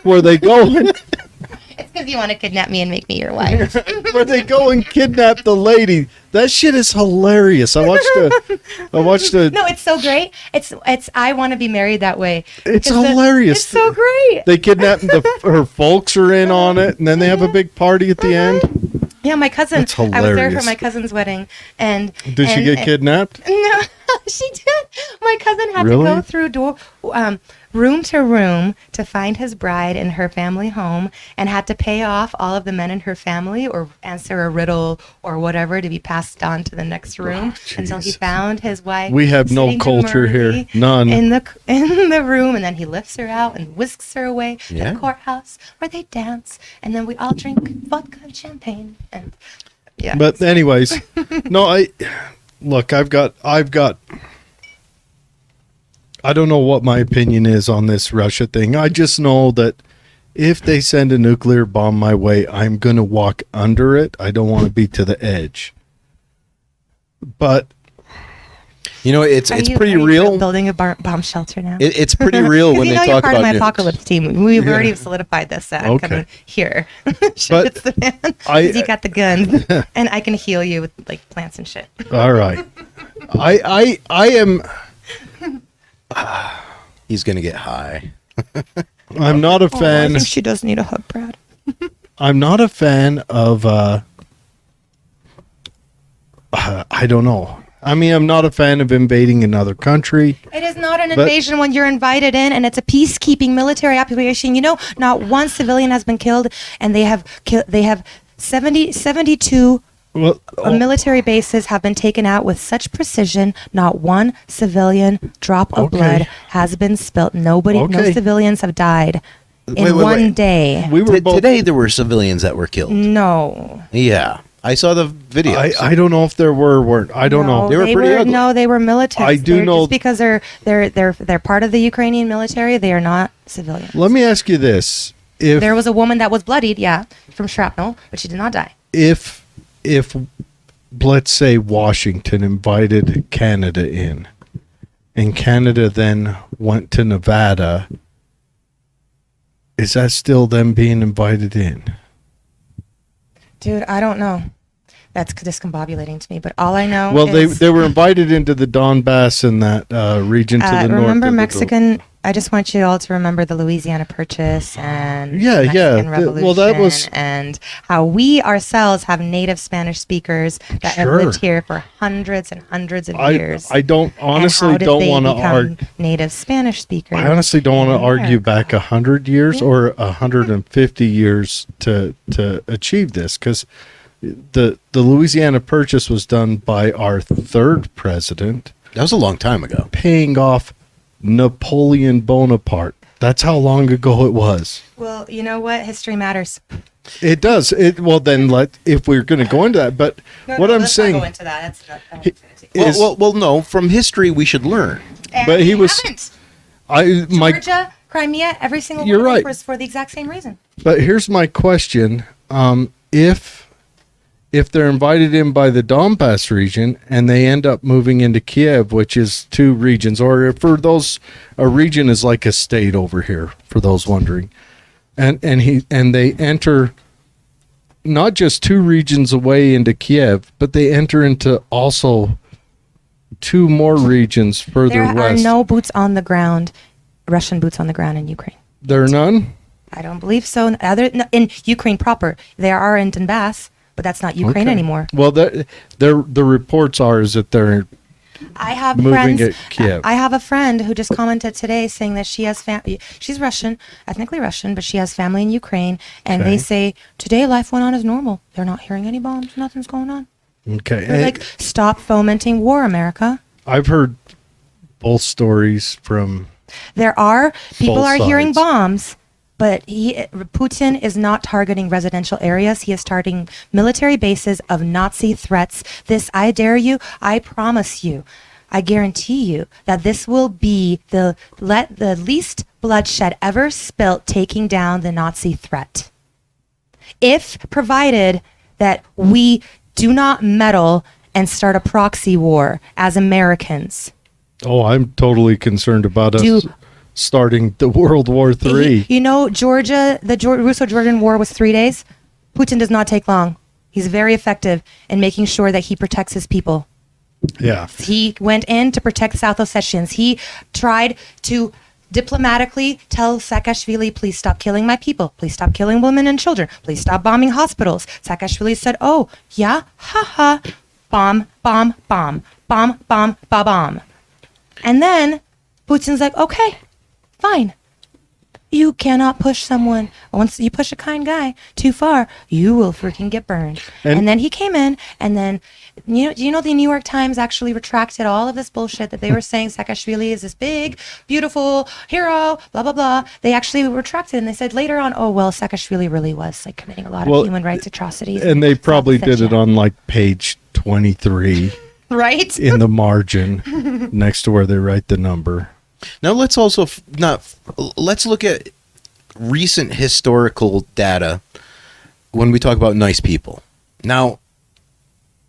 Speaker 1: where they go
Speaker 3: It's because you want to kidnap me and make me your wife.
Speaker 1: where they go and kidnap the lady. That shit is hilarious. I watched a
Speaker 3: No, it's so great. It's I want to be married that way.
Speaker 1: It's
Speaker 3: Because
Speaker 1: hilarious.
Speaker 3: It's so great.
Speaker 1: They kidnap her folks are in on it, and then they have a big party at the end.
Speaker 3: Yeah, my cousin.
Speaker 1: That's
Speaker 3: I was there for
Speaker 1: hilarious.
Speaker 3: my cousin's wedding, and
Speaker 1: Did she get kidnapped?
Speaker 3: No, She did. My cousin had
Speaker 1: Really?
Speaker 3: to go through room to room to find his bride in her family home, and had to pay off all of the men in her family or answer a riddle or whatever to be passed on to the next room until he
Speaker 1: Jesus.
Speaker 3: found his wife.
Speaker 1: We have no
Speaker 3: sitting
Speaker 1: culture here.
Speaker 3: demurely
Speaker 1: None.
Speaker 3: in the room, and then he lifts her out and whisks her away to
Speaker 2: Yeah.
Speaker 3: the courthouse where they dance, and then we all drink vodka and champagne. And yeah,
Speaker 1: But anyways, no, I've got I don't know what my opinion is on this Russia thing. I just know that if they send a nuclear bomb my way, I'm going to walk under it. I don't want to be to the edge. But
Speaker 2: You know, it's
Speaker 3: Are you-
Speaker 2: pretty
Speaker 3: are you
Speaker 2: real.
Speaker 3: building a bomb shelter now.
Speaker 2: It's pretty real when
Speaker 3: you
Speaker 2: they
Speaker 3: know
Speaker 2: talk
Speaker 3: you're part
Speaker 2: about
Speaker 3: of my
Speaker 2: nukes.
Speaker 3: apocalypse team. We've
Speaker 1: Yeah.
Speaker 3: already solidified this. I'm
Speaker 1: Okay.
Speaker 3: coming here.
Speaker 1: But
Speaker 3: It's the man. 'Cause you got the gun, and I can heal you with like plants and shit.
Speaker 1: all right. I am
Speaker 2: He's gonna get high.
Speaker 1: I'm not a
Speaker 3: I
Speaker 1: fan.
Speaker 3: think she does need a hug, Brad.
Speaker 1: I'm not a fan of I don't know. I mean, I'm not a fan of invading another country.
Speaker 3: It is not an
Speaker 1: But-
Speaker 3: invasion when you're invited in, and it's a peacekeeping military operation. You know, not one civilian has been killed, and they have 72
Speaker 1: Well,
Speaker 3: military bases have been taken out with such precision. Not one civilian drop of
Speaker 1: Okay.
Speaker 3: blood has been spilt. No
Speaker 1: Okay.
Speaker 3: civilians have died in
Speaker 2: Wait,
Speaker 3: one
Speaker 2: wait.
Speaker 3: day.
Speaker 1: we were both.
Speaker 2: Today there were civilians that were killed.
Speaker 3: No.
Speaker 2: Yeah, I saw the videos.
Speaker 1: I don't know if there weren't. I don't know.
Speaker 2: They were pretty ugly.
Speaker 3: No, they were military.
Speaker 1: I do know-
Speaker 3: just because they're part of the Ukrainian military. They are not civilians.
Speaker 1: Let me ask you this:
Speaker 3: There was a woman that was bloodied, yeah, from shrapnel, but she did not die.
Speaker 1: if let's say Washington invited Canada in, and Canada then went to Nevada, is that still them being invited in?
Speaker 3: Dude, I don't know. That's discombobulating to me, but all I know
Speaker 1: Well,
Speaker 3: is...
Speaker 1: they were invited into the Donbass and that region to the north.
Speaker 3: remember
Speaker 1: of the-
Speaker 3: Mexican... I just want you all to remember the Louisiana Purchase and
Speaker 1: Yeah,
Speaker 3: Mexican
Speaker 1: yeah.
Speaker 3: Revolution,
Speaker 1: Well, that was-
Speaker 3: and how we ourselves have native Spanish speakers that have
Speaker 1: Sure.
Speaker 3: lived here for hundreds and hundreds of years.
Speaker 1: I don't
Speaker 3: And
Speaker 1: honestly
Speaker 3: how did
Speaker 1: don't
Speaker 3: they
Speaker 1: want to
Speaker 3: become
Speaker 1: argue.
Speaker 3: native Spanish speakers.
Speaker 1: I honestly don't want to
Speaker 3: in
Speaker 1: argue
Speaker 3: America?
Speaker 1: back 100 years
Speaker 3: Yeah.
Speaker 1: or 150 years to achieve this, because the Louisiana Purchase was done by our third president,
Speaker 2: That was a long time ago.
Speaker 1: paying off Napoleon Bonaparte. That's how long ago it was.
Speaker 3: Well, you know what? History matters.
Speaker 1: It does. Well, then if we're going to go into that, but what I'm saying
Speaker 3: Not go into that. That's not,
Speaker 1: is,
Speaker 2: Well, no. From history, we should learn.
Speaker 1: but he was-
Speaker 3: haven't.
Speaker 1: my
Speaker 3: Georgia, Crimea, every single
Speaker 1: You're
Speaker 3: one of them
Speaker 1: right.
Speaker 3: was for the exact same reason.
Speaker 1: But here's my question: if they're invited in by the Donbass region and they end up moving into Kiev, which is two regions, or for those, a region is like a state over here, for those wondering, and they enter not just two regions away into Kiev, but they enter into also two more regions further
Speaker 3: There are
Speaker 1: west.
Speaker 3: no boots on the ground, Russian boots on the ground in Ukraine.
Speaker 1: There are none.
Speaker 3: I don't believe so. In Ukraine proper, there are in Donbass, but that's not Ukraine
Speaker 1: Okay.
Speaker 3: anymore.
Speaker 1: Well, the reports are is that they're
Speaker 3: I have
Speaker 1: moving
Speaker 3: friends.
Speaker 1: at Kiev.
Speaker 3: I have a friend who just commented today saying that she has she's Russian, ethnically Russian, but she has family in Ukraine, and
Speaker 1: Okay.
Speaker 3: they say today life went on as normal. They're not hearing any bombs. Nothing's going on.
Speaker 1: okay.
Speaker 3: They're like, stop fomenting war, America.
Speaker 1: I've heard both stories from.
Speaker 3: There are people
Speaker 1: Both
Speaker 3: are hearing
Speaker 1: sides.
Speaker 3: bombs, but Putin is not targeting residential areas. He is targeting military bases of Nazi threats. This, I dare you, I promise you, I guarantee you that this will be the least bloodshed ever spilt taking down the Nazi threat. If provided that we do not meddle and start a proxy war as Americans.
Speaker 1: Oh, I'm totally concerned about us
Speaker 3: Do-
Speaker 1: starting the World War III.
Speaker 3: You know, the Russo-Georgian War was 3 days. Putin does not take long. He's very effective in making sure that he protects his people.
Speaker 1: Yeah.
Speaker 3: He went in to protect South Ossetians. He tried to diplomatically tell Saakashvili, please stop killing my people. Please stop killing women and children. Please stop bombing hospitals. Saakashvili said, oh, yeah, haha, bomb, bomb, bomb, bomb, bomb, ba bomb. And then Putin's like, okay, fine. You cannot push someone. Once you push a kind guy too far, you will freaking get burned. And then he came in, and then, you know the New York Times actually retracted all of this bullshit that they were saying Saakashvili is this big, beautiful hero, blah, blah, blah. They actually retracted, and they said later on, oh, well, Saakashvili really was like committing a lot of human rights atrocities.
Speaker 1: And they probably did it on like page 23.
Speaker 3: Right?
Speaker 1: In the margin next to where they write the number.
Speaker 2: Now let's also let's look at recent historical data when we talk about nice people. Now,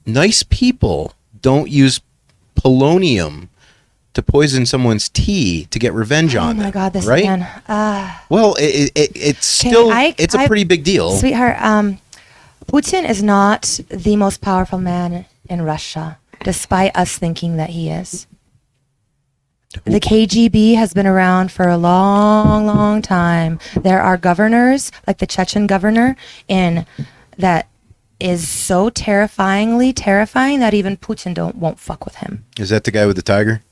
Speaker 2: nice people don't use polonium to poison someone's tea to get revenge on them.
Speaker 3: Oh my God, this
Speaker 2: right?
Speaker 3: again.
Speaker 2: Well, it's still it's a pretty big deal.
Speaker 3: Sweetheart, Putin is not the most powerful man in Russia, despite us thinking that he is. The KGB has been around for a long, long time. There are governors, like the Chechen governor, that is so terrifyingly terrifying that even Putin won't fuck with him.
Speaker 2: Is that the guy with the tiger?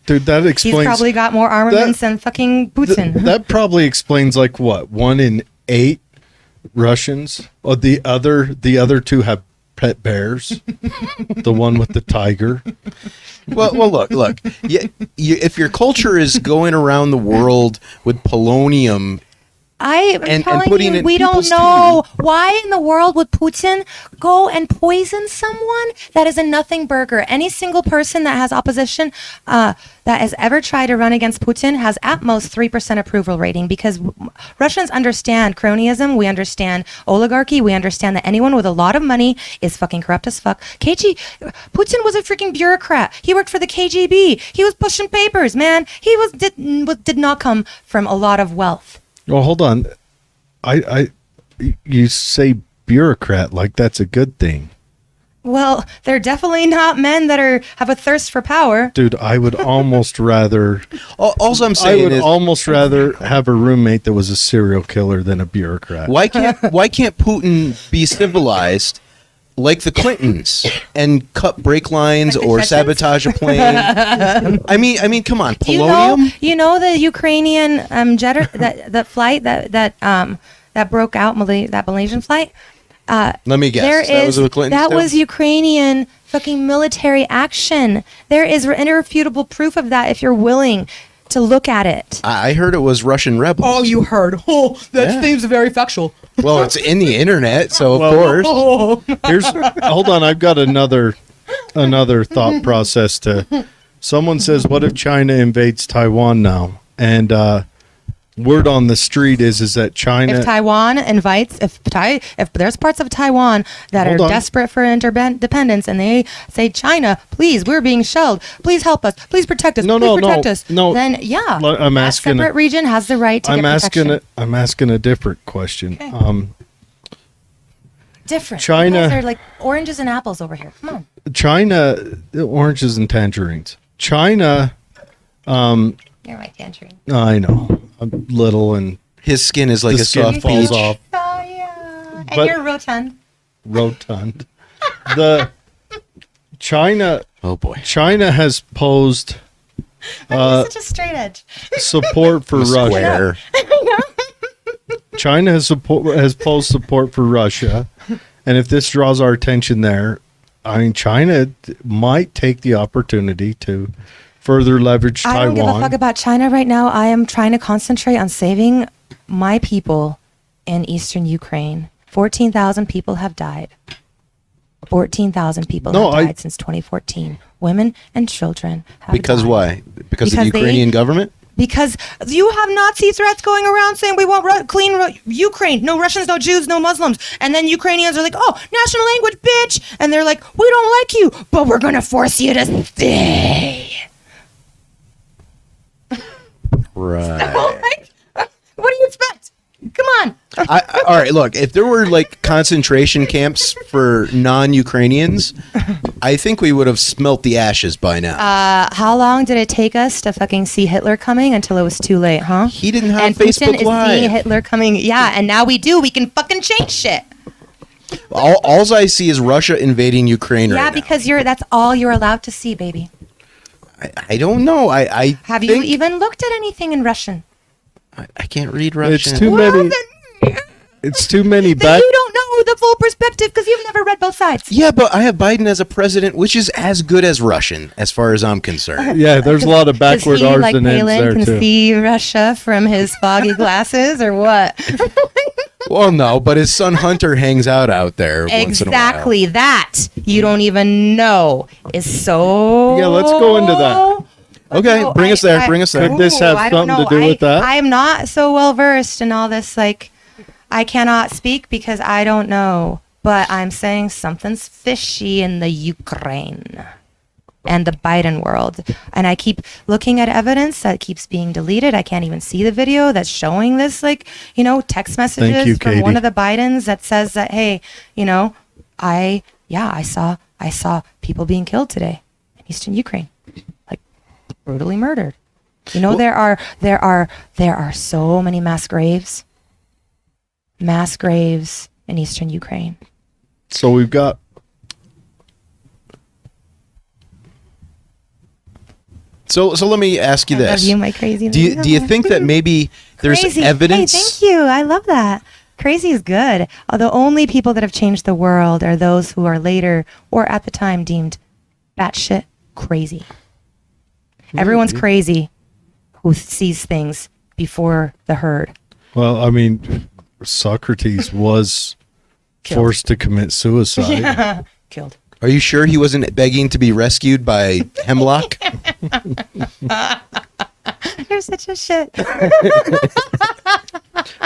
Speaker 1: Dude, that explains.
Speaker 3: He's probably got more armaments than fucking Putin.
Speaker 1: That probably explains like what 1 in 8 Russians. Or the other 2 have pet bears. The one with the tiger.
Speaker 2: Well, look. If your culture is going around the world with polonium,
Speaker 3: I'm telling
Speaker 2: putting
Speaker 3: you,
Speaker 2: it
Speaker 3: we
Speaker 2: in
Speaker 3: don't
Speaker 2: people's
Speaker 3: know why in the world would Putin go and poison someone that is a nothing burger. Any single person that has opposition that has ever tried to run against Putin has at most 3% approval rating, because Russians understand cronyism, we understand oligarchy, we understand that anyone with a lot of money is fucking corrupt as fuck. Putin was a freaking bureaucrat. He worked for the KGB. He was pushing papers, man. He did not come from a lot of wealth.
Speaker 1: Well, hold on. You say bureaucrat like that's a good thing.
Speaker 3: Well, they're definitely not men that have a thirst for power.
Speaker 1: Dude, I would almost rather.
Speaker 2: All I'm saying is,
Speaker 1: almost rather have a roommate that was a serial killer than a bureaucrat.
Speaker 2: why can't Putin be civilized like the Clintons and cut brake lines or sabotage a plane? I mean, come on, polonium.
Speaker 3: You know the Ukrainian jet that flight that broke out, that Malaysian flight.
Speaker 2: Let me guess. Was the Clintons
Speaker 3: that
Speaker 2: too?
Speaker 3: was Ukrainian fucking military action. There is irrefutable proof of that if you're willing to look at it.
Speaker 2: I heard it was Russian rebels.
Speaker 4: Oh, you heard. Oh, that seems very factual.
Speaker 2: Well, it's in the internet, so of course.
Speaker 1: Hold on, I've got another thought process to. Someone says, "What if China invades Taiwan now?" And word on the street is that China.
Speaker 3: If Taiwan invites, if there's parts of Taiwan that
Speaker 1: Hold
Speaker 3: are
Speaker 1: on.
Speaker 3: desperate for interdependence, and they say, China, please, we're being shelled. Please help us. Please protect us. Please protect us.
Speaker 1: No.
Speaker 3: Then yeah,
Speaker 1: I'm asking.
Speaker 3: that separate region has the right to
Speaker 1: I'm
Speaker 3: get protection.
Speaker 1: I'm asking a different question.
Speaker 3: Okay. Different.
Speaker 1: China-
Speaker 3: You guys are like oranges and apples over here. Come on.
Speaker 1: China, oranges and tangerines. China.
Speaker 3: You're my tangerine.
Speaker 1: I know. I'm little and
Speaker 2: His skin is like
Speaker 1: the
Speaker 2: a
Speaker 1: skin
Speaker 2: soft
Speaker 1: falls
Speaker 2: peach.
Speaker 1: off.
Speaker 3: Oh yeah. And
Speaker 1: But-
Speaker 3: you're rotund.
Speaker 1: Rotund. The China
Speaker 2: Oh boy.
Speaker 1: has posed
Speaker 3: Such a straight edge.
Speaker 1: support for Russia.
Speaker 2: Square.
Speaker 1: China has posed support for Russia, and if this draws our attention there, I mean, China might take the opportunity to further leverage
Speaker 3: I
Speaker 1: Taiwan.
Speaker 3: don't give a fuck about China right now. I am trying to concentrate on saving my people in eastern Ukraine. 14,000 people have died. 14,000 people have died since 2014. Women and children have
Speaker 2: Because
Speaker 3: died.
Speaker 2: why? Because of the
Speaker 3: Because
Speaker 2: Ukrainian government?
Speaker 3: Because you have Nazi threats going around saying we want clean Ukraine. No Russians, no Jews, no Muslims. And then Ukrainians are like, oh, national language, bitch. And they're like, we don't like you, but we're going to force you to stay.
Speaker 2: Right.
Speaker 3: What do you expect? Come on.
Speaker 2: All right, look, if there were like concentration camps for non-Ukrainians, I think we would have smelt the ashes by now.
Speaker 3: How long did it take us to fucking see Hitler coming until it was too late, huh?
Speaker 2: He didn't have
Speaker 3: and
Speaker 2: Facebook
Speaker 3: Putin
Speaker 2: Live.
Speaker 3: is seeing Hitler coming. Yeah, and now we do. We can fucking change shit.
Speaker 2: All I see is Russia invading Ukraine right
Speaker 3: Yeah,
Speaker 2: now.
Speaker 3: because that's all you're allowed to see, baby.
Speaker 2: I don't know. I
Speaker 3: Have you
Speaker 2: think-
Speaker 3: even looked at anything in Russian?
Speaker 2: I can't read Russian.
Speaker 1: It's too many. It's too many
Speaker 3: Then
Speaker 1: back.
Speaker 3: you don't know the full perspective because you've never read both sides.
Speaker 2: Yeah, but I have Biden as a president, which is as good as Russian, as far as I'm concerned.
Speaker 1: Yeah, there's a lot of backward
Speaker 3: Does he,
Speaker 1: R's
Speaker 3: like
Speaker 1: and N's
Speaker 3: Palin,
Speaker 1: there
Speaker 3: can
Speaker 1: too.
Speaker 3: see Russia from his foggy glasses, or what?
Speaker 2: Well, no, but his son Hunter hangs out there once in a while.
Speaker 3: Exactly that you don't even know is so.
Speaker 1: Yeah, let's go into that.
Speaker 2: Okay,
Speaker 3: No,
Speaker 2: bring us there. Bring us there.
Speaker 1: Could this have
Speaker 3: I don't
Speaker 1: something to
Speaker 3: know.
Speaker 1: do with that?
Speaker 3: I am not so well versed in all this. Like, I cannot speak because I don't know. But I'm saying something's fishy in the Ukraine and the Biden world. And I keep looking at evidence that keeps being deleted. I can't even see the video that's showing this, like, text messages
Speaker 1: you,
Speaker 3: from one
Speaker 1: Katie.
Speaker 3: of the Bidens that says that, hey, I saw people being killed today in Eastern Ukraine, like brutally murdered. There are so many mass graves in Eastern Ukraine.
Speaker 1: So we've got.
Speaker 2: So let me ask you
Speaker 3: I love
Speaker 2: this.
Speaker 3: you, my crazy.
Speaker 2: Do you think that maybe there's
Speaker 3: Crazy.
Speaker 2: evidence?
Speaker 3: Hey, thank you. I love that. Crazy is good. The only people that have changed the world are those who are later or at the time deemed batshit crazy. Everyone's crazy who sees things before the herd.
Speaker 1: Well, I mean, Socrates was
Speaker 3: Killed.
Speaker 1: forced to commit suicide.
Speaker 3: Killed.
Speaker 2: Are you sure he wasn't begging to be rescued by Hemlock?
Speaker 3: You're such a shit.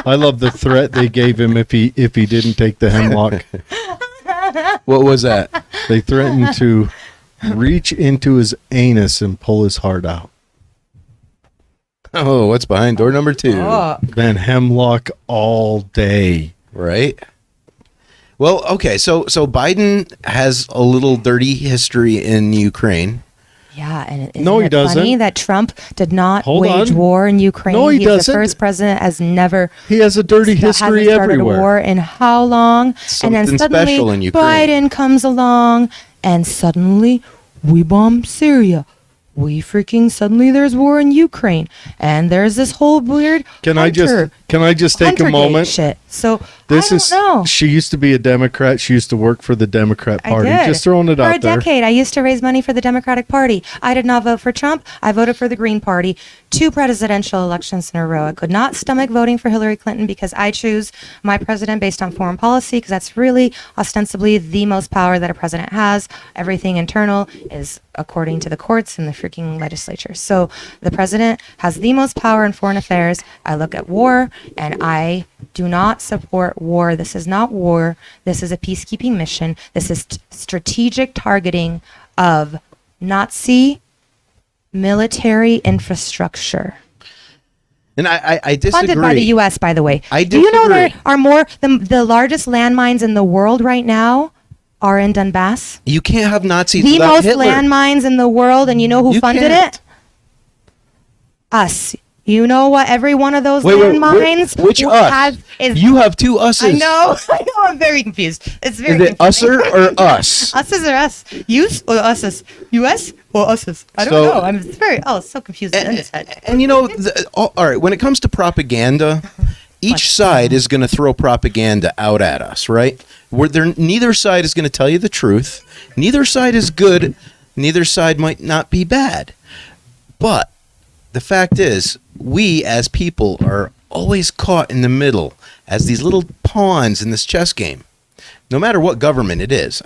Speaker 1: I love the threat they gave him if he didn't take the hemlock.
Speaker 2: What was that?
Speaker 1: They threatened to reach into his anus and pull his heart out.
Speaker 2: Oh, what's behind door number 2?
Speaker 1: Then hemlock all day.
Speaker 2: Right? Well, okay, so Biden has a little dirty history in Ukraine.
Speaker 3: Yeah, and isn't
Speaker 1: No, he
Speaker 3: it funny
Speaker 1: doesn't.
Speaker 3: that Trump did not
Speaker 1: Hold
Speaker 3: wage
Speaker 1: on.
Speaker 3: war in Ukraine?
Speaker 1: No, he
Speaker 3: He's
Speaker 1: doesn't.
Speaker 3: the first president has never
Speaker 1: He has a dirty
Speaker 3: that
Speaker 1: history
Speaker 3: hasn't started
Speaker 1: everywhere.
Speaker 3: a war in how long?
Speaker 2: Something
Speaker 3: and then suddenly
Speaker 2: special in Ukraine.
Speaker 3: Biden comes along, and suddenly we bomb Syria. Suddenly there's war in Ukraine, and there's this whole weird.
Speaker 1: Can I just take a
Speaker 3: Huntergate
Speaker 1: moment?
Speaker 3: Shit. So
Speaker 1: This
Speaker 3: I
Speaker 1: is
Speaker 3: don't know.
Speaker 1: she used to be a Democrat. She used to work for the Democrat Party.
Speaker 3: I did.
Speaker 1: Just throwing it
Speaker 3: for
Speaker 1: out
Speaker 3: a
Speaker 1: there.
Speaker 3: decade. I used to raise money for the Democratic Party. I did not vote for Trump. I voted for the Green Party. 2 presidential elections in a row. I could not stomach voting for Hillary Clinton because I choose my president based on foreign policy because that's really ostensibly the most power that a president has. Everything internal is according to the courts and the freaking legislature. So the president has the most power in foreign affairs. I look at war and I do not support war. This is not war. This is a peacekeeping mission. This is strategic targeting of Nazi military infrastructure.
Speaker 2: And I disagree.
Speaker 3: Funded by the U.S., by the way.
Speaker 2: I
Speaker 3: Do you know there
Speaker 2: disagree.
Speaker 3: are the largest landmines in the world right now are in Donbass?
Speaker 2: You can't have Nazis
Speaker 3: The
Speaker 2: without
Speaker 3: most
Speaker 2: Hitler.
Speaker 3: landmines in the world, and you know who
Speaker 2: You
Speaker 3: funded
Speaker 2: can't.
Speaker 3: it? Us. You know what? Every one of those
Speaker 2: Wait,
Speaker 3: landmines
Speaker 2: which us?
Speaker 3: has is.
Speaker 2: You have 2 us's.
Speaker 3: I know. I'm very confused. It's very.
Speaker 2: Is it
Speaker 3: confusing.
Speaker 2: usser or us?
Speaker 3: Us's or us? Use or us's? US or us's? I don't
Speaker 2: So-
Speaker 3: know. I'm very. Oh, it's so confusing in his head.
Speaker 2: And all right, when it comes to propaganda, each side is going to throw propaganda out at us, right? Neither side is going to tell you the truth. Neither side is good. Neither side might not be bad. But the fact is, we as people are always caught in the middle as these little pawns in this chess game. No matter what government it is.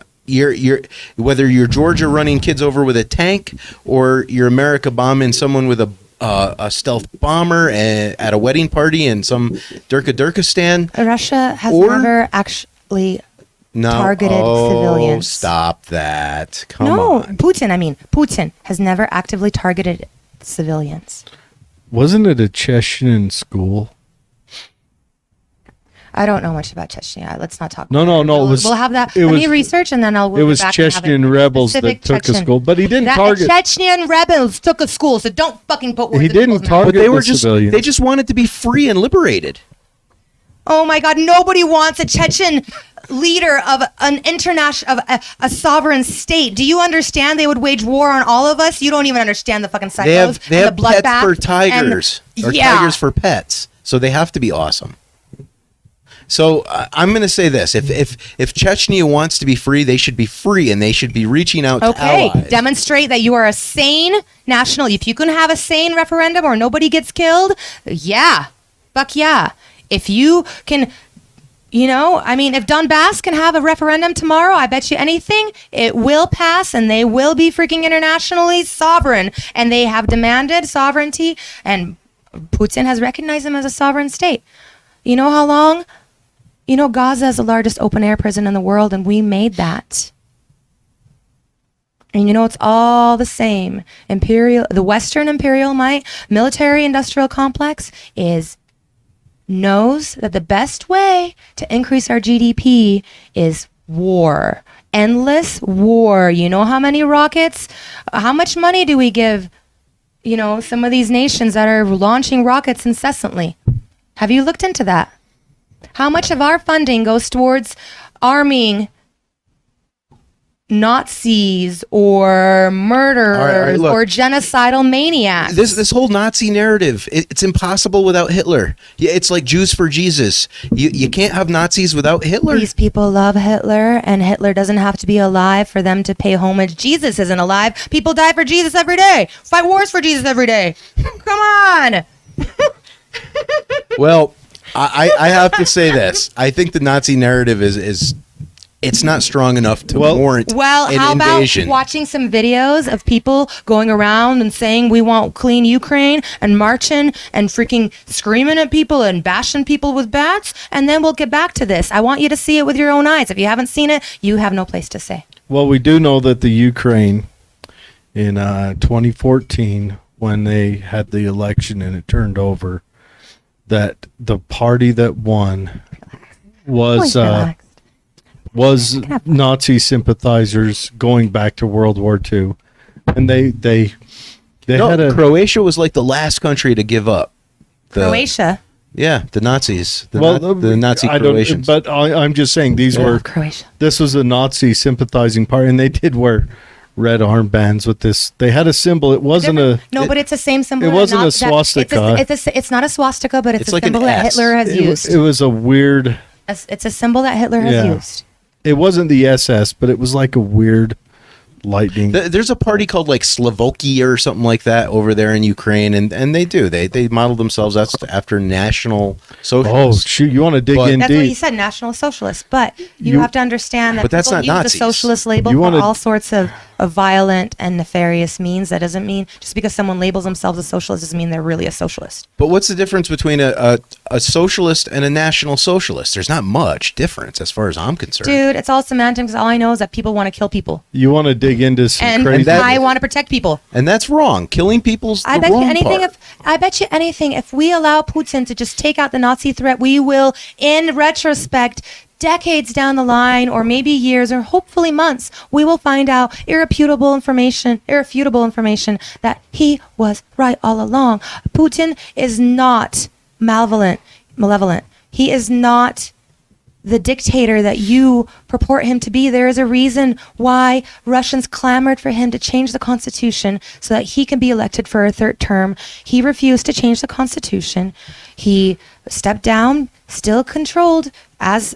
Speaker 2: Whether you're Georgia running kids over with a tank or you're America bombing someone with a stealth bomber at a wedding party in some Durkistan.
Speaker 3: Russia has
Speaker 2: Or-
Speaker 3: never actually
Speaker 2: No.
Speaker 3: targeted civilians.
Speaker 2: Stop that. Come
Speaker 3: no,
Speaker 2: on.
Speaker 3: Putin has never actively targeted civilians.
Speaker 1: Wasn't it a Chechen school?
Speaker 3: I don't know much about Chechnya. Let's not talk.
Speaker 1: No,
Speaker 3: about
Speaker 1: no,
Speaker 3: it.
Speaker 1: no, it was-
Speaker 3: We'll have that.
Speaker 1: it
Speaker 3: Let
Speaker 1: was-
Speaker 3: me research and then
Speaker 1: It was Chechen rebels that took a school, but he didn't target.
Speaker 3: Chechen rebels took a school, so don't fucking put words
Speaker 1: He
Speaker 3: in
Speaker 1: didn't
Speaker 3: people's mouths.
Speaker 1: target
Speaker 2: But they
Speaker 1: the
Speaker 2: were
Speaker 1: civilians.
Speaker 2: they just wanted to be free and liberated.
Speaker 3: Oh my God! Nobody wants a Chechen leader of an international, of a sovereign state. Do you understand they would wage war on all of us? You don't even understand the fucking psychos.
Speaker 2: They have
Speaker 3: and the
Speaker 2: pets
Speaker 3: bloodbath
Speaker 2: for tigers,
Speaker 3: and-
Speaker 2: or
Speaker 3: yeah.
Speaker 2: tigers for pets, so they have to be awesome. So I'm going to say this: if Chechnya wants to be free, they should be free, and they should be reaching out to
Speaker 3: Okay,
Speaker 2: allies.
Speaker 3: demonstrate that you are a sane national. If you can have a sane referendum or nobody gets killed, yeah, fuck yeah. If you can, I mean, if Donbass can have a referendum tomorrow, I bet you anything, it will pass and they will be freaking internationally sovereign. And they have demanded sovereignty, and Putin has recognized them as a sovereign state. You know how long? Gaza is the largest open air prison in the world, and we made that. And it's all the same. The Western imperial might, military industrial complex knows that the best way to increase our GDP is war. Endless war. You know how many rockets? How much money do we give, some of these nations that are launching rockets incessantly? Have you looked into that? How much of our funding goes towards arming Nazis or murderers
Speaker 2: All right, look.
Speaker 3: or genocidal maniacs?
Speaker 2: This whole Nazi narrative, it's impossible without Hitler. Yeah, it's like Jews for Jesus. You can't have Nazis without Hitler.
Speaker 3: These people love Hitler, and Hitler doesn't have to be alive for them to pay homage. Jesus isn't alive. People die for Jesus every day. Fight wars for Jesus every day. Come on.
Speaker 2: Well, I have to say this. I think the Nazi narrative is it's not strong enough to warrant an
Speaker 3: how
Speaker 2: invasion.
Speaker 3: about watching some videos of people going around and saying we want clean Ukraine and marching and freaking screaming at people and bashing people with bats, and then we'll get back to this. I want you to see it with your own eyes. If you haven't seen it, you have no place to say.
Speaker 1: Well, we do know that the Ukraine in 2014, when they had the election and it turned over, that the party that won was Nazi sympathizers going back to World War II, and they had a
Speaker 2: Croatia was like the last country to give up.
Speaker 3: Croatia.
Speaker 2: Yeah, the Nazis. The Nazi
Speaker 1: I don't,
Speaker 2: Croatians.
Speaker 1: but I'm just saying these were
Speaker 3: Croatia.
Speaker 1: This was a Nazi sympathizing party, and they did wear red armbands with this. They had a symbol. It wasn't
Speaker 3: but it's the same symbol.
Speaker 1: It wasn't a swastika.
Speaker 3: It's not a swastika, but it's a
Speaker 2: like an
Speaker 3: symbol that
Speaker 2: S.
Speaker 3: Hitler has used.
Speaker 1: It was a weird.
Speaker 3: It's a symbol that Hitler has used.
Speaker 1: It wasn't the SS, but it was like a weird lightning.
Speaker 2: There's a party called like Slovakia or something like that over there in Ukraine, and they model themselves after National
Speaker 1: Oh
Speaker 2: Socialists.
Speaker 1: shoot! You want to dig in
Speaker 3: That's what he
Speaker 1: deep?
Speaker 3: said, National Socialist. But you have to understand that
Speaker 2: But that's
Speaker 3: people
Speaker 2: not
Speaker 3: use
Speaker 2: Nazis.
Speaker 3: the socialist label
Speaker 1: You
Speaker 3: for
Speaker 1: wanna-
Speaker 3: all sorts of violent and nefarious means. That doesn't mean just because someone labels themselves a socialist doesn't mean they're really a socialist.
Speaker 2: But what's the difference between a socialist and a National Socialist? There's not much difference as far as I'm concerned.
Speaker 3: Dude, it's all semantics. All I know is that people want to kill people.
Speaker 1: You want to dig into some
Speaker 3: And
Speaker 1: crazy.
Speaker 3: I want to protect people.
Speaker 2: And that's wrong. Killing people's the
Speaker 3: I bet you
Speaker 2: wrong
Speaker 3: anything
Speaker 2: part.
Speaker 3: if we allow Putin to just take out the Nazi threat, we will, in retrospect, decades down the line, or maybe years, or hopefully months, we will find out irrefutable information that he was right all along. Putin is not malevolent. He is not the dictator that you purport him to be. There is a reason why Russians clamored for him to change the constitution so that he can be elected for a third term. He refused to change the constitution. He stepped down, still controlled as,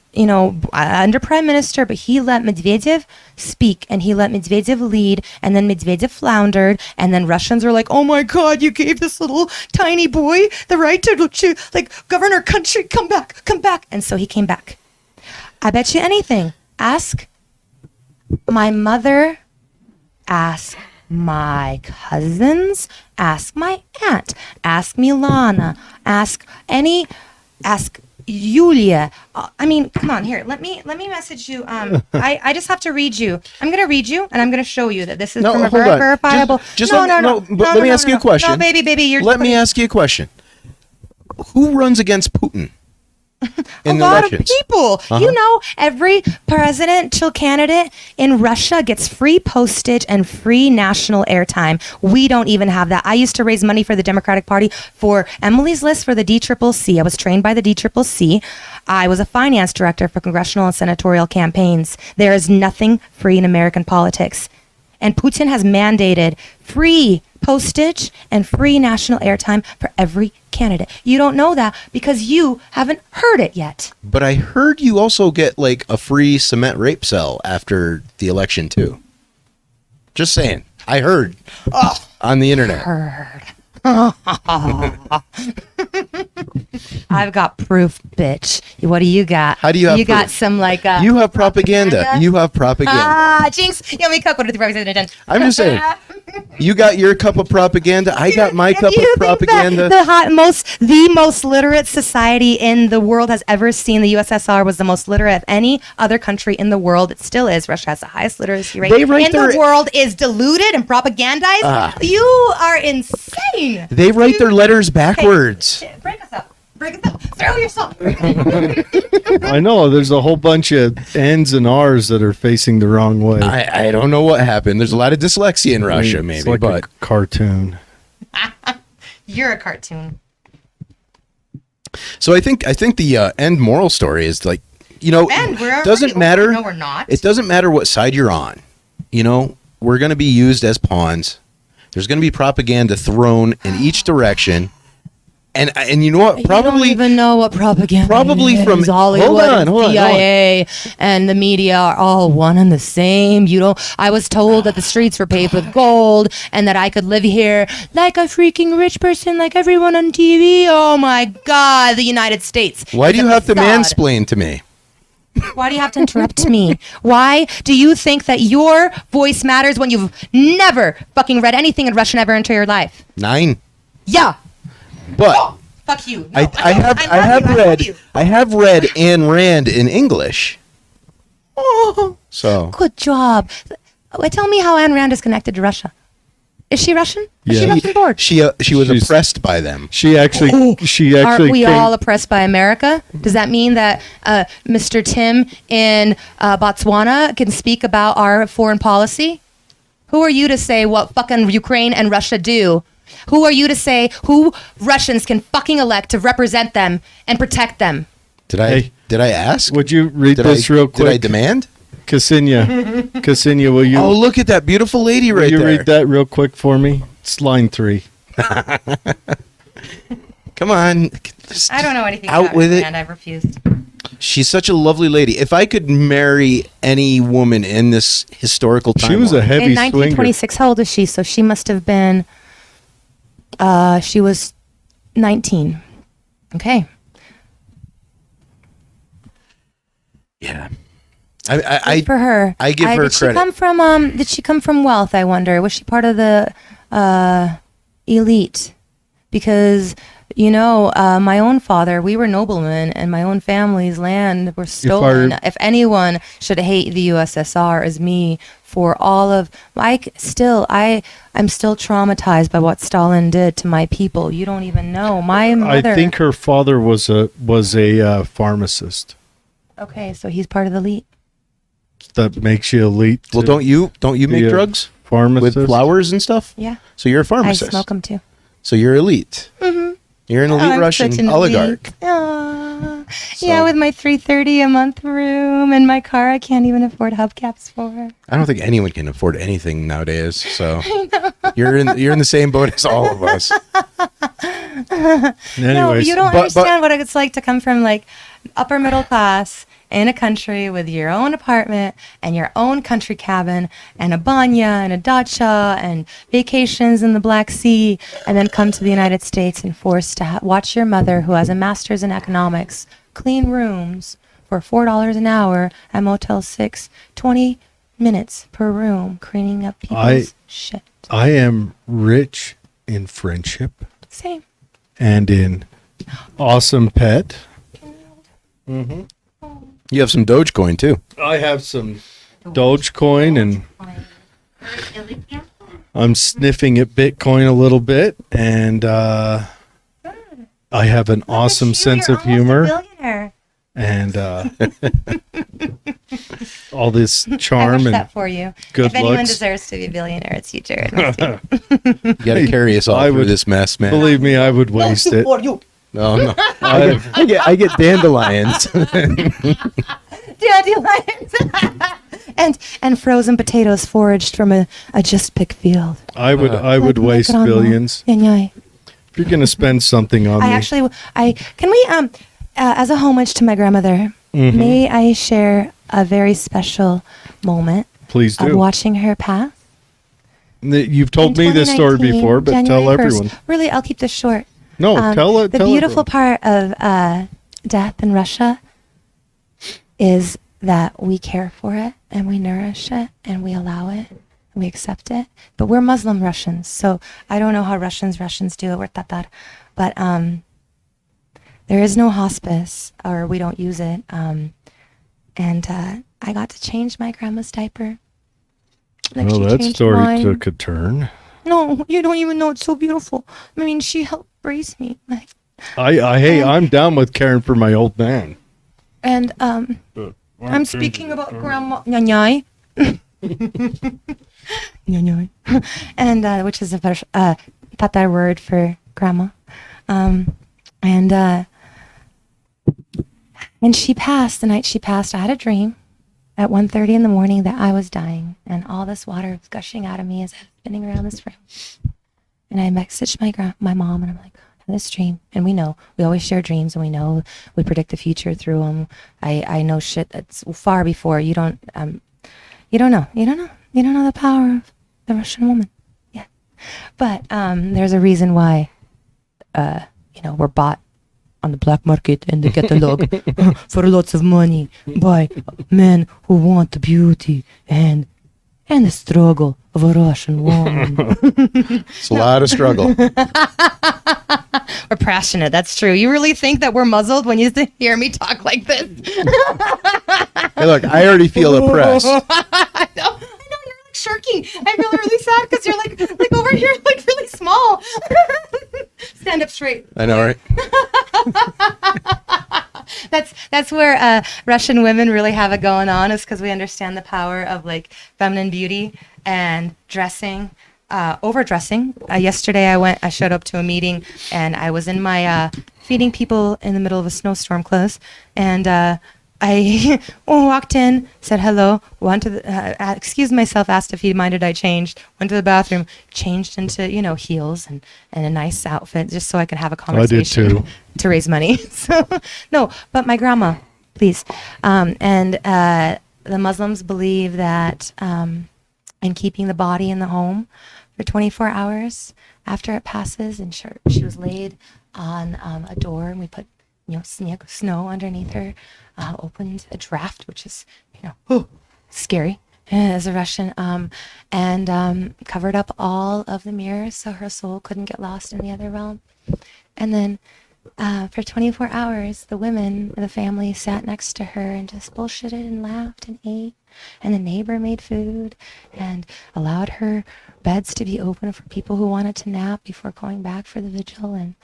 Speaker 3: under prime minister, but he let Medvedev speak and he let Medvedev lead, and then Medvedev floundered, and then Russians were like, oh my God, you gave this little tiny boy the right to govern our country. Come back. And so he came back. I bet you anything. Ask my mother, ask my cousins, ask my aunt, ask Milana, ask Yulia. I mean, come on, here. Let me message you. I just have to read you. I'm gonna read you, and I'm gonna show you that this is from a
Speaker 2: hold on.
Speaker 3: verifiable.
Speaker 2: Let me ask you a question.
Speaker 3: No, baby,
Speaker 2: Let me ask you a question. Who runs against Putin? in
Speaker 3: a
Speaker 2: the
Speaker 3: lot
Speaker 2: elections.
Speaker 3: of people. You know, every presidential candidate in Russia gets free postage and free national airtime. We don't even have that. I used to raise money for the Democratic Party for Emily's List for the DCCC. I was trained by the DCCC. I was a finance director for congressional and senatorial campaigns. There is nothing free in American politics. And Putin has mandated free postage and free national airtime for every candidate. You don't know that because you haven't heard it yet.
Speaker 2: But I heard you also get like a free cement rape cell after the election too. Just saying. I heard on the internet.
Speaker 3: Heard. I've got proof, bitch. What do you got?
Speaker 2: How do you have
Speaker 3: You got
Speaker 2: proof?
Speaker 3: some like
Speaker 2: You have propaganda. You have propaganda.
Speaker 3: Jinx. You me cook. What did the president?
Speaker 2: I'm just saying. You got your cup of propaganda. I got my cup
Speaker 3: You
Speaker 2: of
Speaker 3: think
Speaker 2: propaganda.
Speaker 3: that the most literate society in the world has ever seen. The USSR was the most literate of any other country in the world. It still is. Russia has the highest literacy rate
Speaker 2: They write
Speaker 3: in
Speaker 2: their-
Speaker 3: the world. Is diluted and propagandized. You are insane.
Speaker 2: They write their letters backwards.
Speaker 3: Break us up. Break us up. Throw yourself.
Speaker 1: I know there's a whole bunch of N's and R's that are facing the wrong way.
Speaker 2: I don't know what happened. There's a lot of dyslexia in Russia,
Speaker 1: It's
Speaker 2: maybe,
Speaker 1: like
Speaker 2: but
Speaker 1: a cartoon.
Speaker 3: You're a cartoon.
Speaker 2: so I think the end moral story is like, you know,
Speaker 3: And we're
Speaker 2: doesn't
Speaker 3: already
Speaker 2: matter.
Speaker 3: over. No, we're not.
Speaker 2: It doesn't matter what side you're on. You know, we're going to be used as pawns. There's going to be propaganda thrown in each direction. And you know what?
Speaker 3: You
Speaker 2: Probably
Speaker 3: don't even know what propaganda
Speaker 2: probably
Speaker 3: is.
Speaker 2: from-
Speaker 3: Hollywood,
Speaker 2: hold on.
Speaker 3: CIA, and the media are all one and the same. You don't. I was told that the streets were paved with gold and that I could live here like a freaking rich person, like everyone on TV. Oh my God, the United States.
Speaker 2: why do
Speaker 3: is
Speaker 2: you
Speaker 3: a
Speaker 2: have to
Speaker 3: facade.
Speaker 2: mansplain to me?
Speaker 3: Why do you have to interrupt me? Why do you think that your voice matters when you've never fucking read anything in Russian ever into your life?
Speaker 2: 9.
Speaker 3: Yeah.
Speaker 2: But
Speaker 3: Fuck you. No,
Speaker 2: I
Speaker 3: love
Speaker 2: have
Speaker 3: you.
Speaker 2: read Ayn Rand in English.
Speaker 3: Oh.
Speaker 2: So
Speaker 3: Good job. Tell me how Ayn Rand is connected to Russia. Is she Russian? Is she
Speaker 1: Yeah.
Speaker 3: Russian born?
Speaker 2: she was
Speaker 1: She's-
Speaker 2: oppressed by them.
Speaker 1: She actually
Speaker 3: Aren't we
Speaker 1: came,
Speaker 3: all oppressed by America? Does that mean that Mr. Tim in Botswana can speak about our foreign policy? Who are you to say what fucking Ukraine and Russia do? Who are you to say who Russians can fucking elect to represent them and protect them?
Speaker 2: Did I
Speaker 1: Hey.
Speaker 2: ask?
Speaker 1: Would you read
Speaker 2: Did
Speaker 1: this
Speaker 2: I,
Speaker 1: real
Speaker 2: Did I
Speaker 1: quick?
Speaker 2: demand?
Speaker 1: Kseniya, will you
Speaker 2: Oh, look at that beautiful lady
Speaker 1: will
Speaker 2: right
Speaker 1: you
Speaker 2: there.
Speaker 1: read that real quick for me? It's line 3.
Speaker 2: Come on. Just
Speaker 3: I don't know anything
Speaker 2: Out
Speaker 3: about
Speaker 2: with
Speaker 3: Ayn
Speaker 2: it.
Speaker 3: Rand. I've refused.
Speaker 2: She's such a lovely lady. If I could marry any woman in this historical timeline,
Speaker 1: She was a heavy
Speaker 3: In
Speaker 1: swinger.
Speaker 3: 1926, how old is she? So she must have been, she was 19. Okay.
Speaker 2: Yeah. I
Speaker 3: Good for her.
Speaker 2: I give her
Speaker 3: did
Speaker 2: credit.
Speaker 3: She come from, did she come from wealth, I wonder? Was she part of the elite? Because, you know, my own father, we were noblemen, and my own family's land were stolen. If anyone should hate the USSR, is me for all of I'm still traumatized by what Stalin did to my people. You don't even know. My mother.
Speaker 1: I think her father was a pharmacist.
Speaker 3: Okay, so he's part of the elite.
Speaker 1: That makes you elite.
Speaker 2: well, don't you make
Speaker 1: Yeah.
Speaker 2: drugs
Speaker 1: Pharmacist.
Speaker 2: with flowers and stuff?
Speaker 3: Yeah.
Speaker 2: So you're a
Speaker 3: I
Speaker 2: pharmacist.
Speaker 3: smoke them too.
Speaker 2: So you're elite. Mm-hmm. You're an elite
Speaker 3: I'm
Speaker 2: Russian
Speaker 3: such an
Speaker 2: oligarch.
Speaker 3: elite. Aw. Yeah, with my $330 a month room and my car I can't even afford hubcaps for.
Speaker 2: I don't think anyone can afford anything nowadays. So you're in the same boat as all of us.
Speaker 3: No,
Speaker 1: Anyways,
Speaker 3: you don't
Speaker 2: but-
Speaker 3: understand what it's like to come from like upper middle class in a country with your own apartment and your own country cabin and a banya and a dacha and vacations in the Black Sea, and then come to the United States and forced to watch your mother, who has a master's in economics, clean rooms for $4 an hour at Motel 6, 20 minutes per room, cleaning up people's shit.
Speaker 1: I am rich in friendship
Speaker 3: Same.
Speaker 1: and in awesome pet.
Speaker 2: You have some Dogecoin too.
Speaker 1: I have some Dogecoin and I'm sniffing at Bitcoin a little bit, and I have an awesome sense of humor and all this
Speaker 3: I
Speaker 1: charm
Speaker 3: wish that
Speaker 1: and
Speaker 3: for you.
Speaker 1: good
Speaker 3: If anyone
Speaker 1: looks.
Speaker 3: deserves to be a billionaire, it's you, Jared. Must
Speaker 2: You got to carry us all
Speaker 1: I
Speaker 2: through
Speaker 1: would-
Speaker 2: this mess, man.
Speaker 1: Believe me, I would waste it.
Speaker 4: For you.
Speaker 2: No, no. I get dandelions.
Speaker 3: Dandelions and frozen potatoes foraged from a just pick field.
Speaker 1: I would waste billions.
Speaker 3: If
Speaker 1: If you're gonna spend something on
Speaker 3: I
Speaker 1: me,
Speaker 3: actually, can we, as a homage to my grandmother,
Speaker 1: Mm-hmm.
Speaker 3: may I share a very special moment
Speaker 1: please
Speaker 3: of
Speaker 1: do.
Speaker 3: watching her pass?
Speaker 1: You've told
Speaker 3: In
Speaker 1: me this story
Speaker 3: 2019,
Speaker 1: before, but tell
Speaker 3: January 1st.
Speaker 1: everyone.
Speaker 3: Really, I'll keep this short.
Speaker 1: No, tell it.
Speaker 3: The
Speaker 1: tell
Speaker 3: beautiful
Speaker 1: everyone.
Speaker 3: part of death in Russia is that we care for it and we nourish it and we allow it and we accept it. But we're Muslim Russians, so I don't know how Russians do it. We're tatar, but there is no hospice, or we don't use it. And I got to change my grandma's diaper. Like
Speaker 1: Well,
Speaker 3: she
Speaker 1: that
Speaker 3: changed
Speaker 1: story
Speaker 3: mine.
Speaker 1: took a turn.
Speaker 3: No, you don't even know. It's so beautiful. I mean, she helped raise me. Like,
Speaker 1: Hey, I'm down with caring for my old man.
Speaker 3: and I'm speaking about Grandma Nyanyai. Nyanyai. And which is a Tatar word for grandma. And she passed. The night she passed, I had a dream at 1:30 in the morning that I was dying, and all this water was gushing out of me as I was spinning around this room. And I messaged my mom, and I'm like, I had this dream. And we always share dreams, and we predict the future through them. I know shit that's far before you don't know the power of the Russian woman. Yeah. But there's a reason why we're bought on the black market in the catalog for lots of money by men who want the beauty and the struggle of a Russian woman.
Speaker 2: It's a lot of struggle.
Speaker 3: We're passionate. That's true. You really think that we're muzzled when you hear me talk like this?
Speaker 2: Hey, look, I already feel oppressed.
Speaker 3: I know you're like shirking. I feel really sad because you're like over here, like really small. Stand up straight.
Speaker 2: I know, right?
Speaker 3: That's where Russian women really have it going on, is because we understand the power of like feminine beauty and dressing, overdressing. Yesterday I showed up to a meeting and I was in my feeding people in the middle of a snowstorm clothes, and I walked in, said hello, went to the, excused myself, asked if he minded I changed, went to the bathroom, changed into, heels and a nice outfit just so I could have a conversation.
Speaker 1: I did too.
Speaker 3: To raise money. So, no, but my grandma, please. And the Muslims believe that in keeping the body in the home for 24 hours after it passes, and she was laid on a door, and we put snow underneath her, opened a draft, which is, scary as a Russian, and covered up all of the mirrors so her soul couldn't get lost in the other realm. And then for 24 hours, the women, the family sat next to her and just bullshitted and laughed and ate. And the neighbor made food and allowed her beds to be open for people who wanted to nap before going back for the vigil. And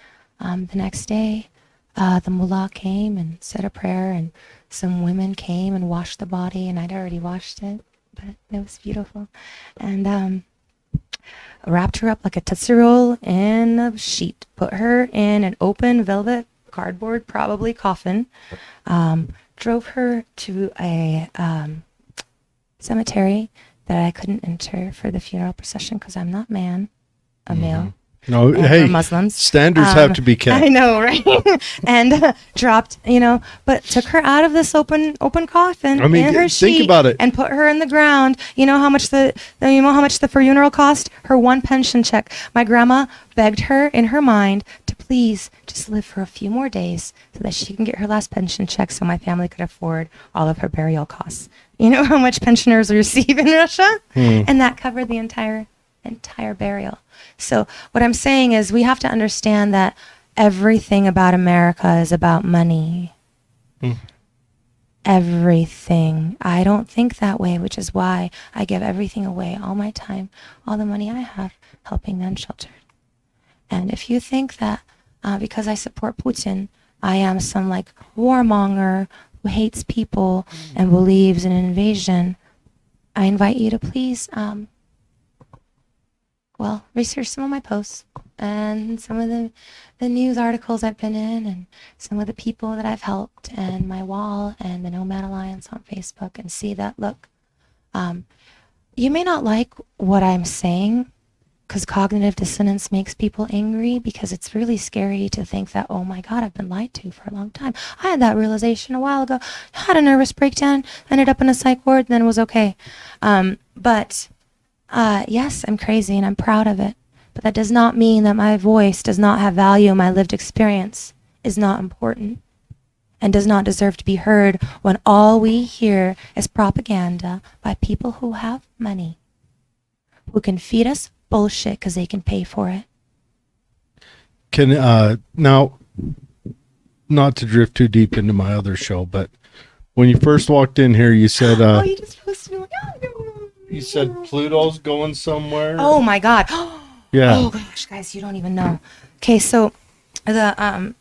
Speaker 3: the next day, the mullah came and said a prayer, and some women came and washed the body, and I'd already washed it, but it was beautiful. And wrapped her up like a Tootsie Roll in a sheet, put her in an open velvet cardboard, probably coffin, drove her to a cemetery that I couldn't enter for the funeral procession because I'm not a male.
Speaker 1: No,
Speaker 3: And
Speaker 1: hey,
Speaker 3: we're Muslims.
Speaker 1: standards have to be kept.
Speaker 3: I know, right? And dropped, but took her out of this open coffin
Speaker 1: I mean,
Speaker 3: in her
Speaker 1: think
Speaker 3: sheet
Speaker 1: about it.
Speaker 3: and put her in the ground. You know how much the funeral cost? Her one pension check. My grandma begged her in her mind to please just live for a few more days so that she can get her last pension check so my family could afford all of her burial costs. You know how much pensioners receive in Russia? And that covered the entire burial. So what I'm saying is we have to understand that everything about America is about money. Everything. I don't think that way, which is why I give everything away, all my time, all the money I have, helping the unsheltered. And if you think that because I support Putin. I am some like warmonger who hates people and believes in an invasion. I invite you to please, research some of my posts and some of the news articles I've been in and some of the people that I've helped and my wall and the Nomad Alliance on Facebook and see that, look, you may not like what I'm saying because cognitive dissonance makes people angry because it's really scary to think that, oh my God, I've been lied to for a long time. I had that realization a while ago, had a nervous breakdown, ended up in a psych ward, then it was okay. Yes, I'm crazy and I'm proud of it. But that does not mean that my voice does not have value. My lived experience is not important and does not deserve to be heard when all we hear is propaganda by people who have money, who can feed us bullshit because they can pay for it.
Speaker 1: Can now, not to drift too deep into my other show, but when you first walked in here, you said
Speaker 3: you just posted me.
Speaker 1: you said Pluto's going somewhere.
Speaker 3: Oh my God.
Speaker 1: Yeah.
Speaker 3: Oh gosh, guys, you don't even know. Okay, so I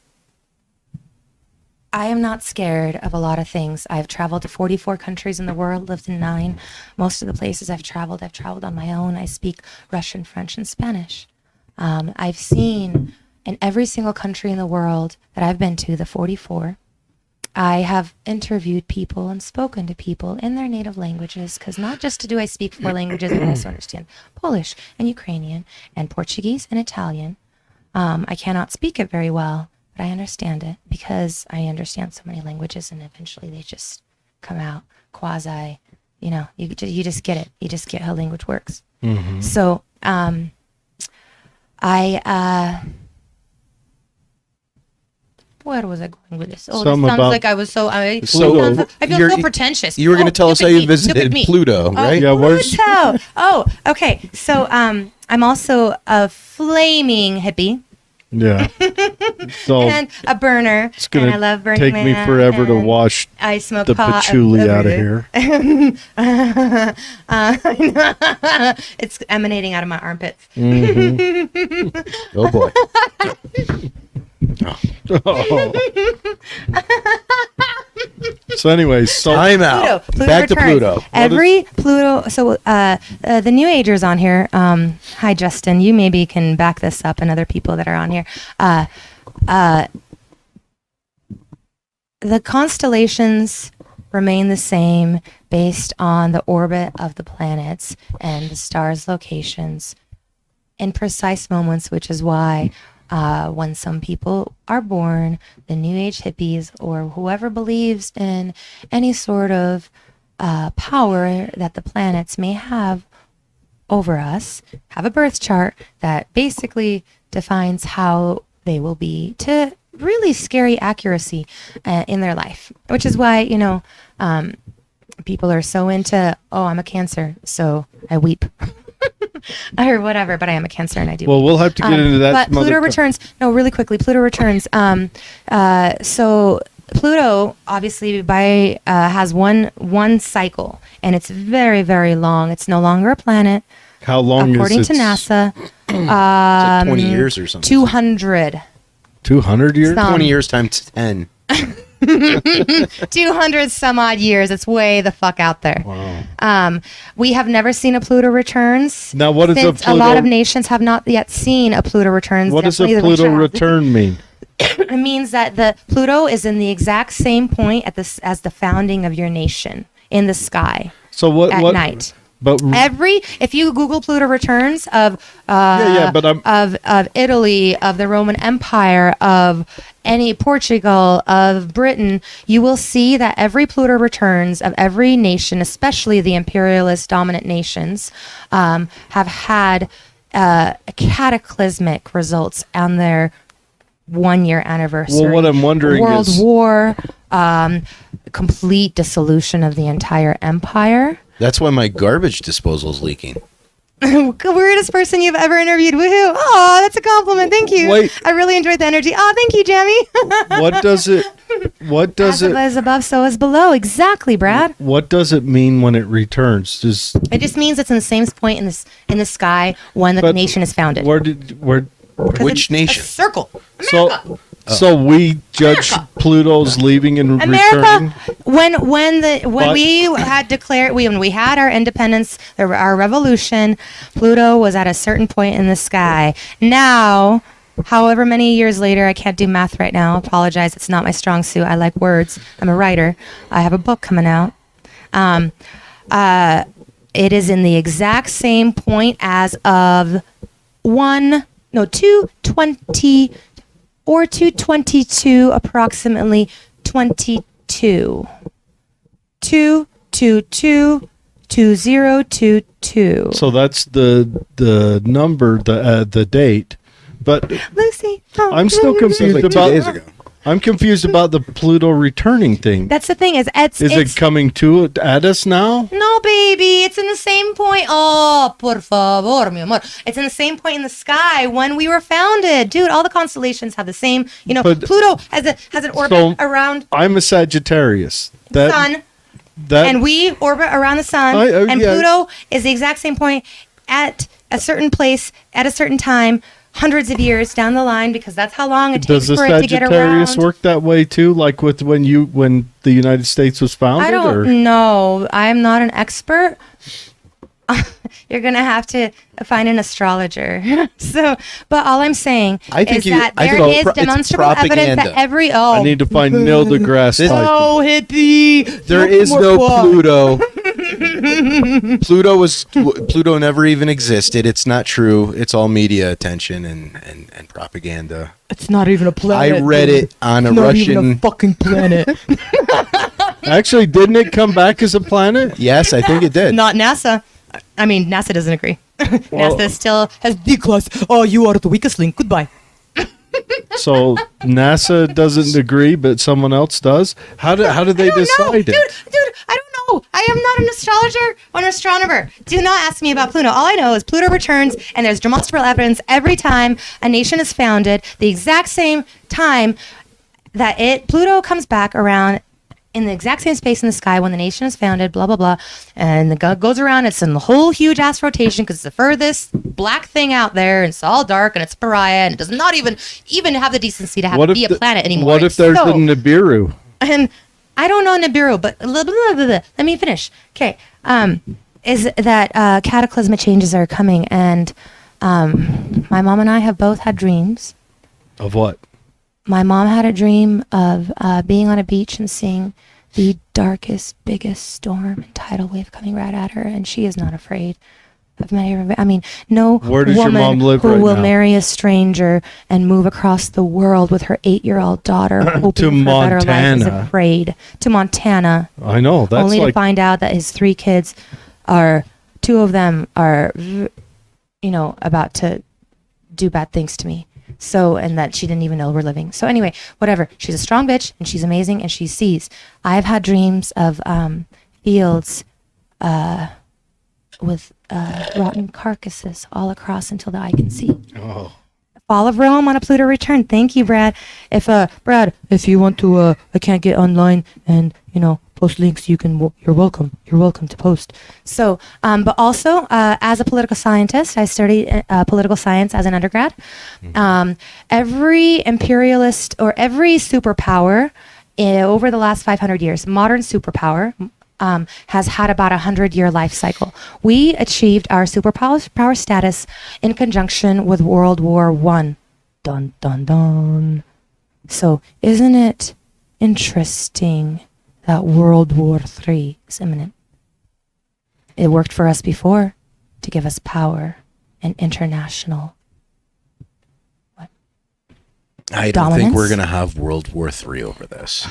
Speaker 3: am not scared of a lot of things. I've traveled to 44 countries in the world, lived in 9. Most of the places I've traveled on my own. I speak Russian, French, and Spanish. I've seen in every single country in the world that I've been to, the 44, I have interviewed people and spoken to people in their native languages, because not just do I speak 4 languages, I also understand Polish and Ukrainian and Portuguese and Italian. I cannot speak it very well, but I understand it because I understand so many languages, and eventually they just come out quasi, you just get it. You just get how language works.
Speaker 1: Mm-hmm.
Speaker 3: So where was I going with this? Oh,
Speaker 1: Something
Speaker 3: this sounds
Speaker 1: about
Speaker 3: like I was I feel
Speaker 2: you're-
Speaker 3: so pretentious.
Speaker 2: You were going to tell us how you
Speaker 3: Look at
Speaker 2: visited
Speaker 3: me.
Speaker 2: Pluto, right?
Speaker 1: Yeah, where's
Speaker 3: Pluto. Oh, okay. So I'm also a flaming hippie
Speaker 1: yeah? So
Speaker 3: and a burner,
Speaker 1: it's gonna
Speaker 3: and I love burning
Speaker 1: take me
Speaker 3: man,
Speaker 1: forever to
Speaker 3: and
Speaker 1: wash
Speaker 3: I smoke
Speaker 1: the
Speaker 3: pot
Speaker 1: patchouli out of
Speaker 3: every
Speaker 1: here.
Speaker 3: It's emanating out of my armpits.
Speaker 1: Mm-hmm.
Speaker 2: Oh boy.
Speaker 1: Oh. So anyways, so
Speaker 2: Time out.
Speaker 3: Pluto
Speaker 2: Back to
Speaker 3: returns.
Speaker 2: Pluto.
Speaker 3: Every Pluto. So the New Agers on here. Hi, Justin. You maybe can back this up, and other people that are on here. The constellations remain the same based on the orbit of the planets and the stars' locations in precise moments, which is why when some people are born, the New Age hippies or whoever believes in any sort of power that the planets may have over us, have a birth chart that basically defines how they will be to really scary accuracy in their life, which is why, people are so into, oh, I'm a Cancer, so I weep. Or whatever, but I am a Cancer and I do.
Speaker 1: well, we'll have to get into that.
Speaker 3: But
Speaker 1: some other
Speaker 3: Pluto
Speaker 1: time.
Speaker 3: returns. No, really quickly, Pluto returns. So Pluto obviously has one cycle, and it's very, very long. It's no longer a planet,
Speaker 1: How long
Speaker 3: according
Speaker 1: is
Speaker 3: to
Speaker 1: it?
Speaker 3: NASA.
Speaker 2: It's like 20 years or something.
Speaker 3: 200.
Speaker 1: 200 years.
Speaker 3: Some-
Speaker 2: 20 years times 10.
Speaker 3: 200 some odd years. It's way the fuck out there.
Speaker 1: Wow.
Speaker 3: We have never seen a Pluto returns.
Speaker 1: Now, what is a
Speaker 3: since
Speaker 1: Pluto?
Speaker 3: a lot of nations have not yet seen a Pluto returns.
Speaker 1: What does a
Speaker 3: Definitely the
Speaker 1: Pluto
Speaker 3: Russia has.
Speaker 1: return mean?
Speaker 3: It means that the Pluto is in the exact same point as the founding of your nation in the sky
Speaker 1: So what?
Speaker 3: at
Speaker 1: what?
Speaker 3: night.
Speaker 1: But
Speaker 3: If you Google Pluto returns of
Speaker 1: but I'm-
Speaker 3: of Italy, of the Roman Empire, of any Portugal, of Britain, you will see that every Pluto returns of every nation, especially the imperialist dominant nations, have had cataclysmic results on their 1-year anniversary.
Speaker 1: Well, what I'm wondering
Speaker 3: World
Speaker 1: is-
Speaker 3: War, complete dissolution of the entire empire.
Speaker 2: That's why my garbage disposal is leaking.
Speaker 3: Weirdest person you've ever interviewed. Woohoo! Oh, that's a compliment. Thank you.
Speaker 1: Wait.
Speaker 3: I really enjoyed the energy. Oh, thank you, Jamie.
Speaker 1: what does it? What does it?
Speaker 3: As above, so as below. Exactly, Brad.
Speaker 1: What does it mean when it returns? Does
Speaker 3: It just means it's in the same point in the sky when the
Speaker 1: But
Speaker 3: nation is founded.
Speaker 1: where
Speaker 3: because
Speaker 2: Which
Speaker 3: it's
Speaker 2: nation?
Speaker 3: A circle.
Speaker 1: So, so we judge Pluto's leaving and returning.
Speaker 3: America, when
Speaker 1: But-
Speaker 3: we had declared when we had our independence, our revolution, Pluto was at a certain point in the sky. Now, however many years later, I can't do math right now. Apologize, it's not my strong suit. I like words. I'm a writer. I have a book coming out. It is in the exact same point as of 220 or 222, approximately 22. 222 2022.
Speaker 1: So that's the number, the date. But
Speaker 3: Lucy, oh,
Speaker 1: I'm still
Speaker 2: Sounds
Speaker 1: confused
Speaker 2: like 2
Speaker 1: about.
Speaker 2: days ago.
Speaker 1: I'm confused about the Pluto returning thing.
Speaker 3: That's the thing. Is
Speaker 1: it coming at us now?
Speaker 3: No, baby. It's in the same point. Oh, por favor, mi amor. It's in the same point in the sky when we were founded, dude. All the constellations have the same.
Speaker 1: But-
Speaker 3: Pluto has an orbit
Speaker 1: So-
Speaker 3: around
Speaker 1: I'm a Sagittarius.
Speaker 3: the sun, and we orbit around the sun. And
Speaker 1: yeah.
Speaker 3: Pluto is the exact same point at a certain place at a certain time, hundreds of years down the line, because that's how long it
Speaker 1: Does
Speaker 3: takes
Speaker 1: the
Speaker 3: for it to get
Speaker 1: Sagittarius
Speaker 3: around.
Speaker 1: work that way too? Like with when the United States was founded?
Speaker 3: I don't
Speaker 1: or?
Speaker 3: know. I'm not an expert. You're gonna have to find an astrologer. But all I'm saying
Speaker 2: I think
Speaker 3: is that there is
Speaker 2: it's
Speaker 3: demonstrable evidence that
Speaker 2: propaganda.
Speaker 1: I need to find Neil deGrasse Tyson.
Speaker 3: Oh, hippie!
Speaker 2: There is no Pluto. Pluto never even existed. It's not true. It's all media attention and propaganda.
Speaker 4: It's not even a planet.
Speaker 2: I read
Speaker 4: dude.
Speaker 2: it on a
Speaker 4: It's not even a
Speaker 2: Russian.
Speaker 4: fucking planet.
Speaker 1: Actually, didn't it come back as a planet?
Speaker 2: Yes, I think it did.
Speaker 3: Not NASA. I mean, NASA doesn't agree.
Speaker 1: Well-
Speaker 3: NASA still has.
Speaker 4: D-class. Oh, you are the weakest link. Goodbye.
Speaker 1: So NASA doesn't agree, but someone else does. How did they
Speaker 3: I don't know.
Speaker 1: decide it?
Speaker 3: Dude, I don't know. I am not an astrologer or an astronomer. Do not ask me about Pluto. All I know is Pluto returns, and there's demonstrable evidence every time a nation is founded, the exact same time that Pluto comes back around in the exact same space in the sky when the nation is founded, blah, blah, blah. And it goes around, it's in the whole huge ass rotation because it's the furthest black thing out there, and it's all dark, and it's a pariah, and it does not even have the decency to have to be a planet anymore.
Speaker 1: What if there's
Speaker 3: So-
Speaker 1: a Nibiru?
Speaker 3: and I don't know Nibiru, but blah, blah, blah, blah, blah. Let me finish. Okay. Is that cataclysmic changes are coming, and my mom and I have both had dreams.
Speaker 1: Of what?
Speaker 3: My mom had a dream of being on a beach and seeing the darkest, biggest storm and tidal wave coming right at her, and she is not afraid of many. I mean, no
Speaker 1: Where does your
Speaker 3: woman
Speaker 1: mom live
Speaker 3: who
Speaker 1: right
Speaker 3: will
Speaker 1: now?
Speaker 3: marry a stranger and move across the world with her 8-year-old daughter, hoping for a better life, is
Speaker 1: Montana.
Speaker 3: afraid. To Montana,
Speaker 1: I know that's
Speaker 3: only to
Speaker 1: like
Speaker 3: find out that his 3 kids are 2 of them are about to do bad things to me. So, and that she didn't even know we're living. So anyway, whatever. She's a strong bitch, and she's amazing, and she sees. I've had dreams of fields with rotten carcasses all across until the eye can see.
Speaker 1: oh.
Speaker 3: Fall of Rome on a Pluto return. Thank you, Brad. Brad, if you want to, I can't get online and post links. You're welcome. You're welcome to post. So, but also as a political scientist, I studied political science as an undergrad. Every imperialist or every superpower over the last 500 years, modern superpower. Has had about 100-year life cycle. We achieved our superpower status in conjunction with World War I. Dun, dun, dun. So isn't it interesting that World War III is imminent? It worked for us before to give us power and international.
Speaker 2: I don't think
Speaker 3: Dominance?
Speaker 2: we're going to have World War III over this.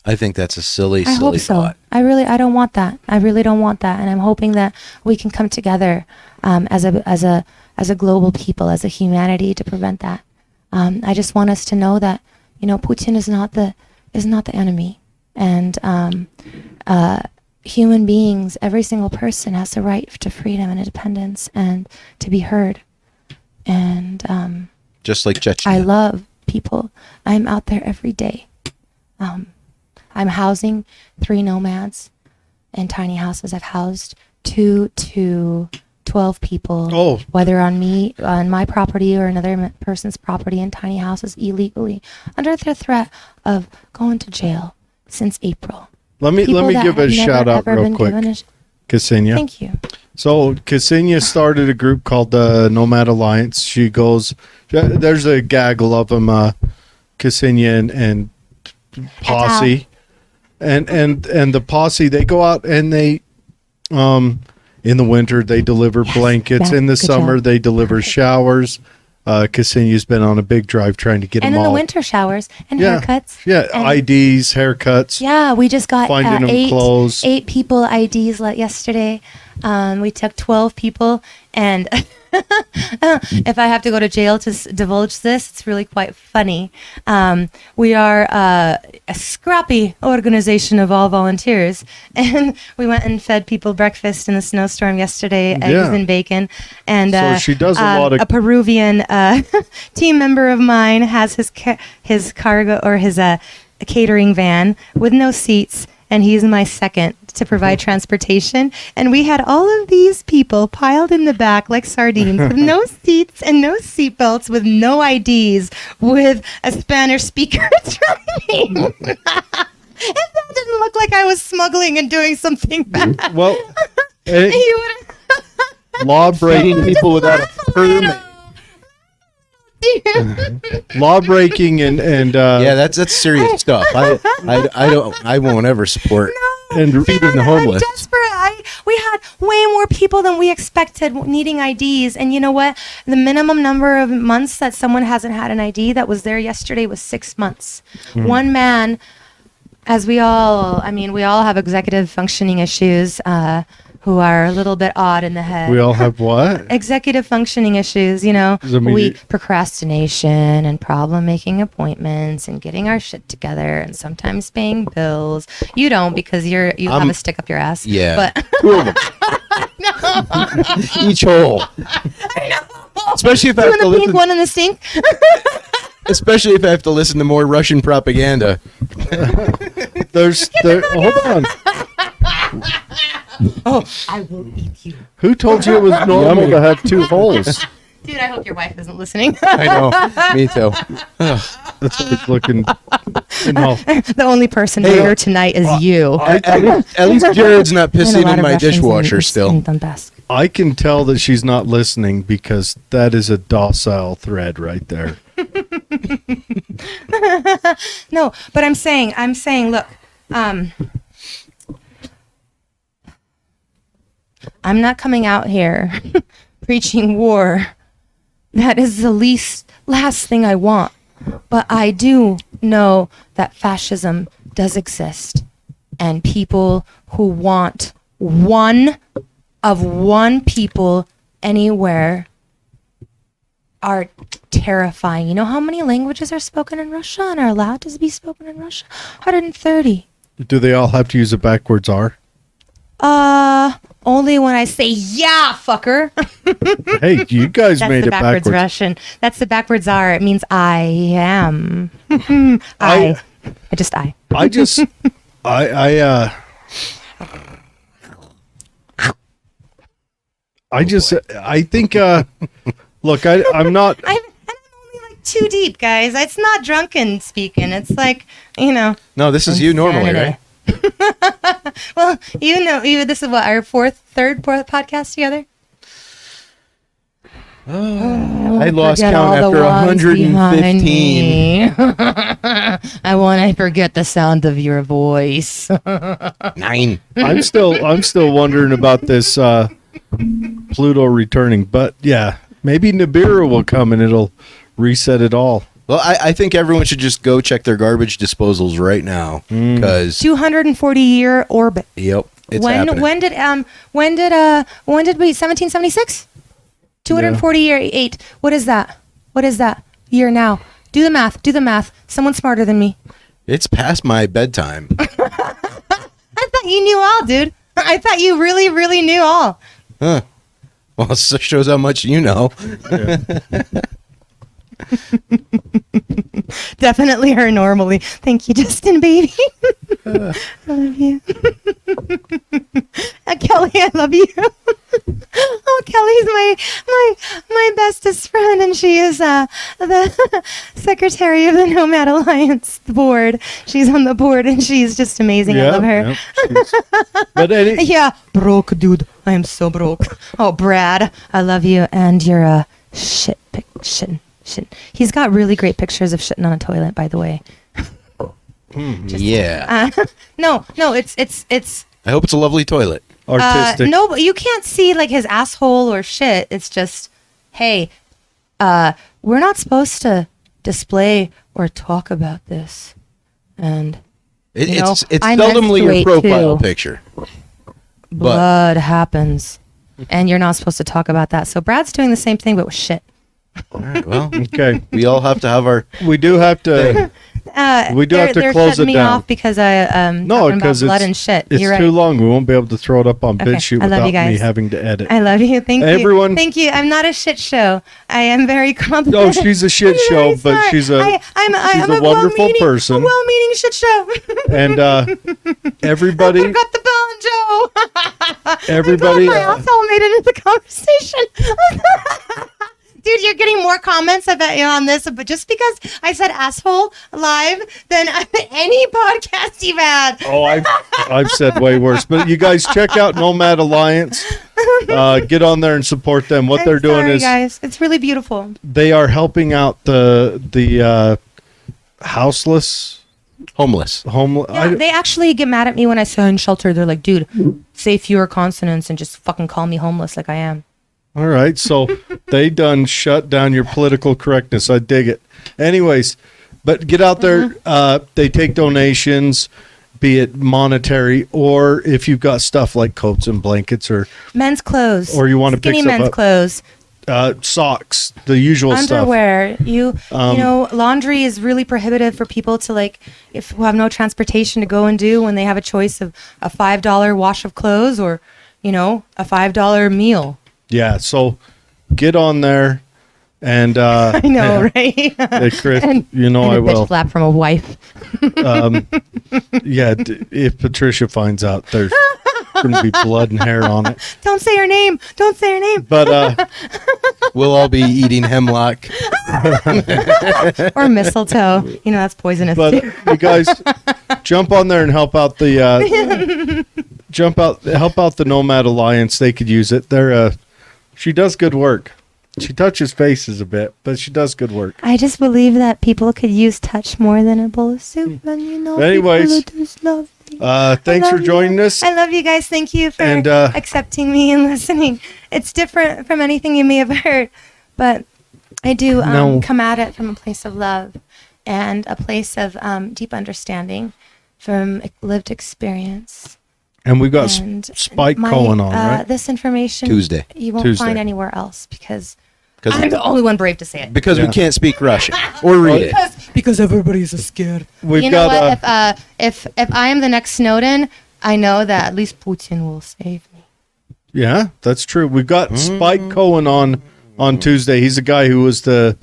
Speaker 2: I think that's a silly
Speaker 3: I hope so.
Speaker 2: thought.
Speaker 3: I don't want that. I really don't want that. And I'm hoping that we can come together as a global people, as a humanity, to prevent that. I just want us to know that Putin is not the enemy, and human beings, every single person has the right to freedom and independence and to be heard. And
Speaker 2: Just like Chechnya.
Speaker 3: I love people. I'm out there every day. I'm housing 3 nomads in tiny houses. I've housed 2 to 12 people,
Speaker 1: Oh.
Speaker 3: whether on my property or another person's property in tiny houses illegally, under the threat of going to jail since April.
Speaker 1: Let me
Speaker 3: People that
Speaker 1: give a
Speaker 3: have never,
Speaker 1: shout out
Speaker 3: ever
Speaker 1: real
Speaker 3: been
Speaker 1: quick,
Speaker 3: given
Speaker 1: Kseniya.
Speaker 3: Thank you.
Speaker 1: So Kseniya started a group called the Nomad Alliance. She goes, there's a gaggle of them, Kseniya and posse, and the posse. They go out and they, in the winter they deliver blankets.
Speaker 3: yeah,
Speaker 1: In the
Speaker 3: good
Speaker 1: summer
Speaker 3: job.
Speaker 1: they deliver
Speaker 3: Perfect.
Speaker 1: showers. Kseniya's been on a big drive trying to get
Speaker 3: And
Speaker 1: them
Speaker 3: in the
Speaker 1: all.
Speaker 3: winter showers and
Speaker 1: Yeah.
Speaker 3: haircuts.
Speaker 1: Yeah,
Speaker 3: and-
Speaker 1: IDs, haircuts.
Speaker 3: Yeah, we just got
Speaker 1: Finding them clothes.
Speaker 3: 8 people IDs yesterday. We took 12 people, and if I have to go to jail to divulge this, it's really quite funny. We are a scrappy organization of all volunteers, and we went and fed people breakfast in the snowstorm yesterday, eggs
Speaker 1: Yeah.
Speaker 3: and bacon. And
Speaker 1: So she does a lot of-
Speaker 3: a Peruvian team member of mine has his cargo or his catering van with no seats, and he's my second to provide transportation. And we had all of these people piled in the back like sardines with no seats and no seatbelts, with no IDs, with a Spanish speaker driving. And that didn't look like I was smuggling and doing something bad.
Speaker 1: Well,
Speaker 3: You would-
Speaker 1: law breaking
Speaker 2: people without a permit.
Speaker 1: law breaking and
Speaker 2: Yeah, that's serious stuff. I won't ever support.
Speaker 1: and
Speaker 2: feeding the homeless.
Speaker 3: I'm desperate. We had way more people than we expected needing IDs. And you know what? The minimum number of months that someone hasn't had an ID that was there yesterday was 6 months. One man, as we all have executive functioning issues, who are a little bit odd in the head.
Speaker 1: we all have what?
Speaker 3: Executive functioning issues,
Speaker 1: Does that mean
Speaker 3: procrastination and problem making appointments and getting our shit together and sometimes paying bills. You don't, because you have a stick up your ass.
Speaker 2: Yeah.
Speaker 3: But
Speaker 2: Two of them. Each hole. Especially if I
Speaker 3: two
Speaker 2: have
Speaker 3: in
Speaker 2: to
Speaker 3: the pink,
Speaker 2: listen.
Speaker 3: one in the stink.
Speaker 2: Especially if I have to listen to more Russian propaganda.
Speaker 1: Hold on.
Speaker 3: Oh, I will eat you.
Speaker 1: Who told you it was normal to have two holes?
Speaker 3: Dude, I hope your wife isn't listening.
Speaker 2: I know. Me too.
Speaker 1: That's what it's looking. No.
Speaker 3: The only person here tonight is you.
Speaker 2: At least Jared's not
Speaker 3: And a
Speaker 2: pissing
Speaker 3: lot
Speaker 2: in
Speaker 3: of
Speaker 2: my
Speaker 3: Russians
Speaker 2: dishwasher
Speaker 3: in
Speaker 2: still.
Speaker 3: Donbass.
Speaker 1: I can tell that she's not listening because that is a docile thread right there.
Speaker 3: No, but I'm saying, look, I'm not coming out here preaching war. That is the last thing I want. But I do know that fascism does exist, and people who want one people anywhere are terrifying. You know how many languages are spoken in Russia and are allowed to be spoken in Russia? 130.
Speaker 1: Do they all have to use a backwards R?
Speaker 3: Only when I say yeah, fucker.
Speaker 1: Hey, you guys
Speaker 3: That's
Speaker 1: made
Speaker 3: the
Speaker 1: it
Speaker 3: backwards
Speaker 1: backwards.
Speaker 3: Russian. That's the backwards R. It means I am.
Speaker 1: I
Speaker 3: Just I.
Speaker 1: I just I think look, I'm not
Speaker 3: I'm only like too deep, guys. It's not drunken speaking. It's like,
Speaker 2: No, this is you normally, right?
Speaker 3: Well, this is what, our third podcast together?
Speaker 2: I lost
Speaker 3: Forget
Speaker 2: count
Speaker 3: all the
Speaker 2: after
Speaker 3: ones behind
Speaker 2: 115.
Speaker 3: me. I want to forget the sound of your voice.
Speaker 2: 9.
Speaker 1: I'm still wondering about this Pluto returning, but yeah, maybe Nibiru will come and it'll reset it all.
Speaker 2: Well, I think everyone should just go check their garbage disposals right now because
Speaker 3: 240-year orbit.
Speaker 2: yep, it's happening.
Speaker 3: When did we 1776? 240 year 8. What is that? What is that year now? Do the math. Someone smarter than me.
Speaker 2: It's past my bedtime.
Speaker 3: I thought you knew all, dude. I thought you really, really knew all.
Speaker 2: Huh. Well, it shows how much you know.
Speaker 3: Definitely her normally. Thank you, Justin, baby. I love you. Kelly, I love you. Oh, Kelly's my bestest friend, and she is the secretary of the Nomad Alliance board. She's on the board, and she's just amazing. I love her.
Speaker 1: But
Speaker 3: Yeah, broke, dude. I am so broke. Oh, Brad, I love you, and you're a shit. He's got really great pictures of shitting on a toilet, by the way.
Speaker 2: Yeah.
Speaker 3: No, it's
Speaker 2: I hope it's a lovely toilet.
Speaker 1: artistic.
Speaker 3: no, but you can't see like his asshole or shit. It's just, hey, we're not supposed to display or talk about this, and
Speaker 2: It's
Speaker 3: I
Speaker 2: seldomly your
Speaker 3: menstruate
Speaker 2: profile
Speaker 3: too.
Speaker 2: picture.
Speaker 3: blood happens, and you're not supposed to talk about that. So Brad's doing the same thing, but with shit.
Speaker 2: All right, well,
Speaker 1: Okay,
Speaker 2: we all have to have our.
Speaker 1: we do have to. We do have to
Speaker 3: they're
Speaker 1: close
Speaker 3: shutting
Speaker 1: it
Speaker 3: me
Speaker 1: down.
Speaker 3: off because I
Speaker 1: No,
Speaker 3: talking about
Speaker 1: because
Speaker 3: blood
Speaker 1: it's
Speaker 3: and shit.
Speaker 1: It's
Speaker 3: You're right.
Speaker 1: too long. We won't be able to throw it up on
Speaker 3: Okay,
Speaker 1: BitChute
Speaker 3: I love you
Speaker 1: without me
Speaker 3: guys.
Speaker 1: having to edit.
Speaker 3: I love you. Thank
Speaker 1: Everyone-
Speaker 3: you. Thank you. I'm not a shit show. I am very competent.
Speaker 1: Oh, she's a shit
Speaker 3: I'm
Speaker 1: show,
Speaker 3: very
Speaker 1: but
Speaker 3: smart.
Speaker 1: she's a
Speaker 3: I'm
Speaker 1: a wonderful
Speaker 3: well-meaning-
Speaker 1: person.
Speaker 3: A well-meaning shit show.
Speaker 1: And everybody,
Speaker 3: I got the banjo.
Speaker 1: everybody.
Speaker 3: My asshole made it into the conversation. Dude, you're getting more comments, I bet you, on this, but just because I said asshole live than any podcast you've had.
Speaker 1: Oh, I've said way worse. But you guys check out Nomad Alliance. Get on there and support them. What
Speaker 3: I'm
Speaker 1: they're doing
Speaker 3: sorry,
Speaker 1: is
Speaker 3: guys, it's really beautiful.
Speaker 1: they are helping out the houseless,
Speaker 2: Homeless.
Speaker 1: homeless.
Speaker 3: Yeah, they actually get mad at me when I say in shelter. They're like, dude, say fewer consonants and just fucking call me homeless like I am.
Speaker 1: All right, so they done shut down your political correctness. I dig it. Anyways, but get out there. They take donations, be it monetary or if you've got stuff like coats and blankets or
Speaker 3: Men's clothes.
Speaker 1: Or you wanna pick
Speaker 3: Skinny
Speaker 1: stuff
Speaker 3: men's
Speaker 1: up.
Speaker 3: clothes.
Speaker 1: socks, the usual stuff.
Speaker 3: Underwear. You know, laundry is really prohibitive for people to like who have no transportation to go and do when they have a choice of a $5 wash of clothes or, you know, a $5 meal.
Speaker 1: Yeah, so get on there and
Speaker 3: I know, right?
Speaker 1: Hey, Chris, you know
Speaker 3: And
Speaker 1: I
Speaker 3: a bitch
Speaker 1: will.
Speaker 3: slap from a wife.
Speaker 1: Yeah, if Patricia finds out, there's going to be blood and hair on it.
Speaker 3: Don't say her name. Don't say her name.
Speaker 1: But
Speaker 2: We'll all be eating hemlock.
Speaker 3: Or mistletoe. You know, that's poisonous
Speaker 1: but
Speaker 3: too.
Speaker 1: you guys jump on there and help out the help out the Nomad Alliance. They could use it. She does good work. She touches faces a bit, but she does good work.
Speaker 3: I just believe that people could use touch more than a bowl of soup, and you know,
Speaker 1: Anyways,
Speaker 3: people just love me.
Speaker 1: Thanks
Speaker 3: I
Speaker 1: for
Speaker 3: love
Speaker 1: joining
Speaker 3: you.
Speaker 1: us.
Speaker 3: I love you guys. Thank you for
Speaker 1: And,
Speaker 3: accepting me and listening. It's different from anything you may have heard, but I do
Speaker 1: No.
Speaker 3: come at it from a place of love and a place of deep understanding from lived experience.
Speaker 1: And we got
Speaker 3: And
Speaker 1: Spike Cohen on, right?
Speaker 3: This information
Speaker 2: Tuesday.
Speaker 3: you won't
Speaker 1: Tuesday.
Speaker 3: find anywhere else because
Speaker 2: Because
Speaker 3: I'm the only one brave to say it.
Speaker 2: we
Speaker 1: Yeah.
Speaker 2: can't speak Russian or read it.
Speaker 4: Because everybody's so scared.
Speaker 1: We've
Speaker 3: You know
Speaker 1: got
Speaker 3: what? If I am the next Snowden, I know that at least Putin will save me.
Speaker 1: yeah, that's true. We've got Spike Cohen on Tuesday. He's a guy who was the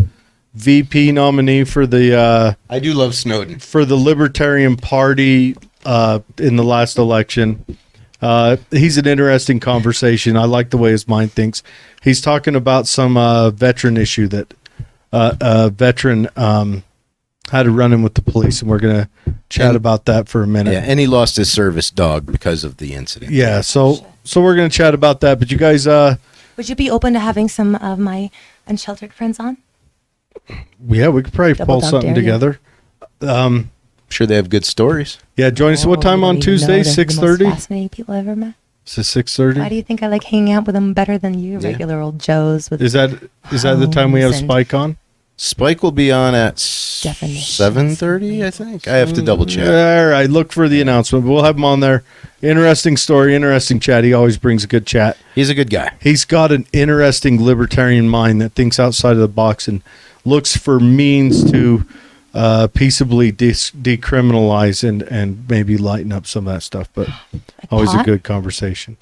Speaker 1: VP nominee for the
Speaker 2: I do love Snowden.
Speaker 1: Libertarian Party in the last election. He's an interesting conversation. I like the way his mind thinks. He's talking about some veteran issue that a veteran had a run-in with the police, and we're going to chat about that for a minute.
Speaker 2: Yeah, and he lost his service dog because of the incident.
Speaker 1: Yeah, so we're going to chat about that. But you guys,
Speaker 3: Would you be open to having some of my unsheltered friends on?
Speaker 1: yeah, we could probably
Speaker 3: Double
Speaker 1: pull
Speaker 3: dog
Speaker 1: something
Speaker 3: dare you.
Speaker 1: together.
Speaker 2: I'm sure they have good stories.
Speaker 1: Yeah, join us. What time on Tuesday? 6:30.
Speaker 3: Fascinating people I've ever met.
Speaker 1: Is it
Speaker 3: Why
Speaker 1: 6:30?
Speaker 3: do you think I like hanging out with them better than you,
Speaker 2: Yeah.
Speaker 3: regular old Joes? With
Speaker 1: Is that the time we have
Speaker 3: homes and
Speaker 1: Spike on?
Speaker 2: Spike will be on at
Speaker 3: Definitions.
Speaker 2: 7:30, I think. I have to double check.
Speaker 1: All right, look for the announcement. We'll have him on there. Interesting story, interesting chat. He always brings a good chat.
Speaker 2: He's a good guy.
Speaker 1: He's got an interesting libertarian mind that thinks outside of the box and looks for means to peaceably decriminalize and maybe lighten up some of that stuff. But always a
Speaker 3: pot?
Speaker 1: good conversation.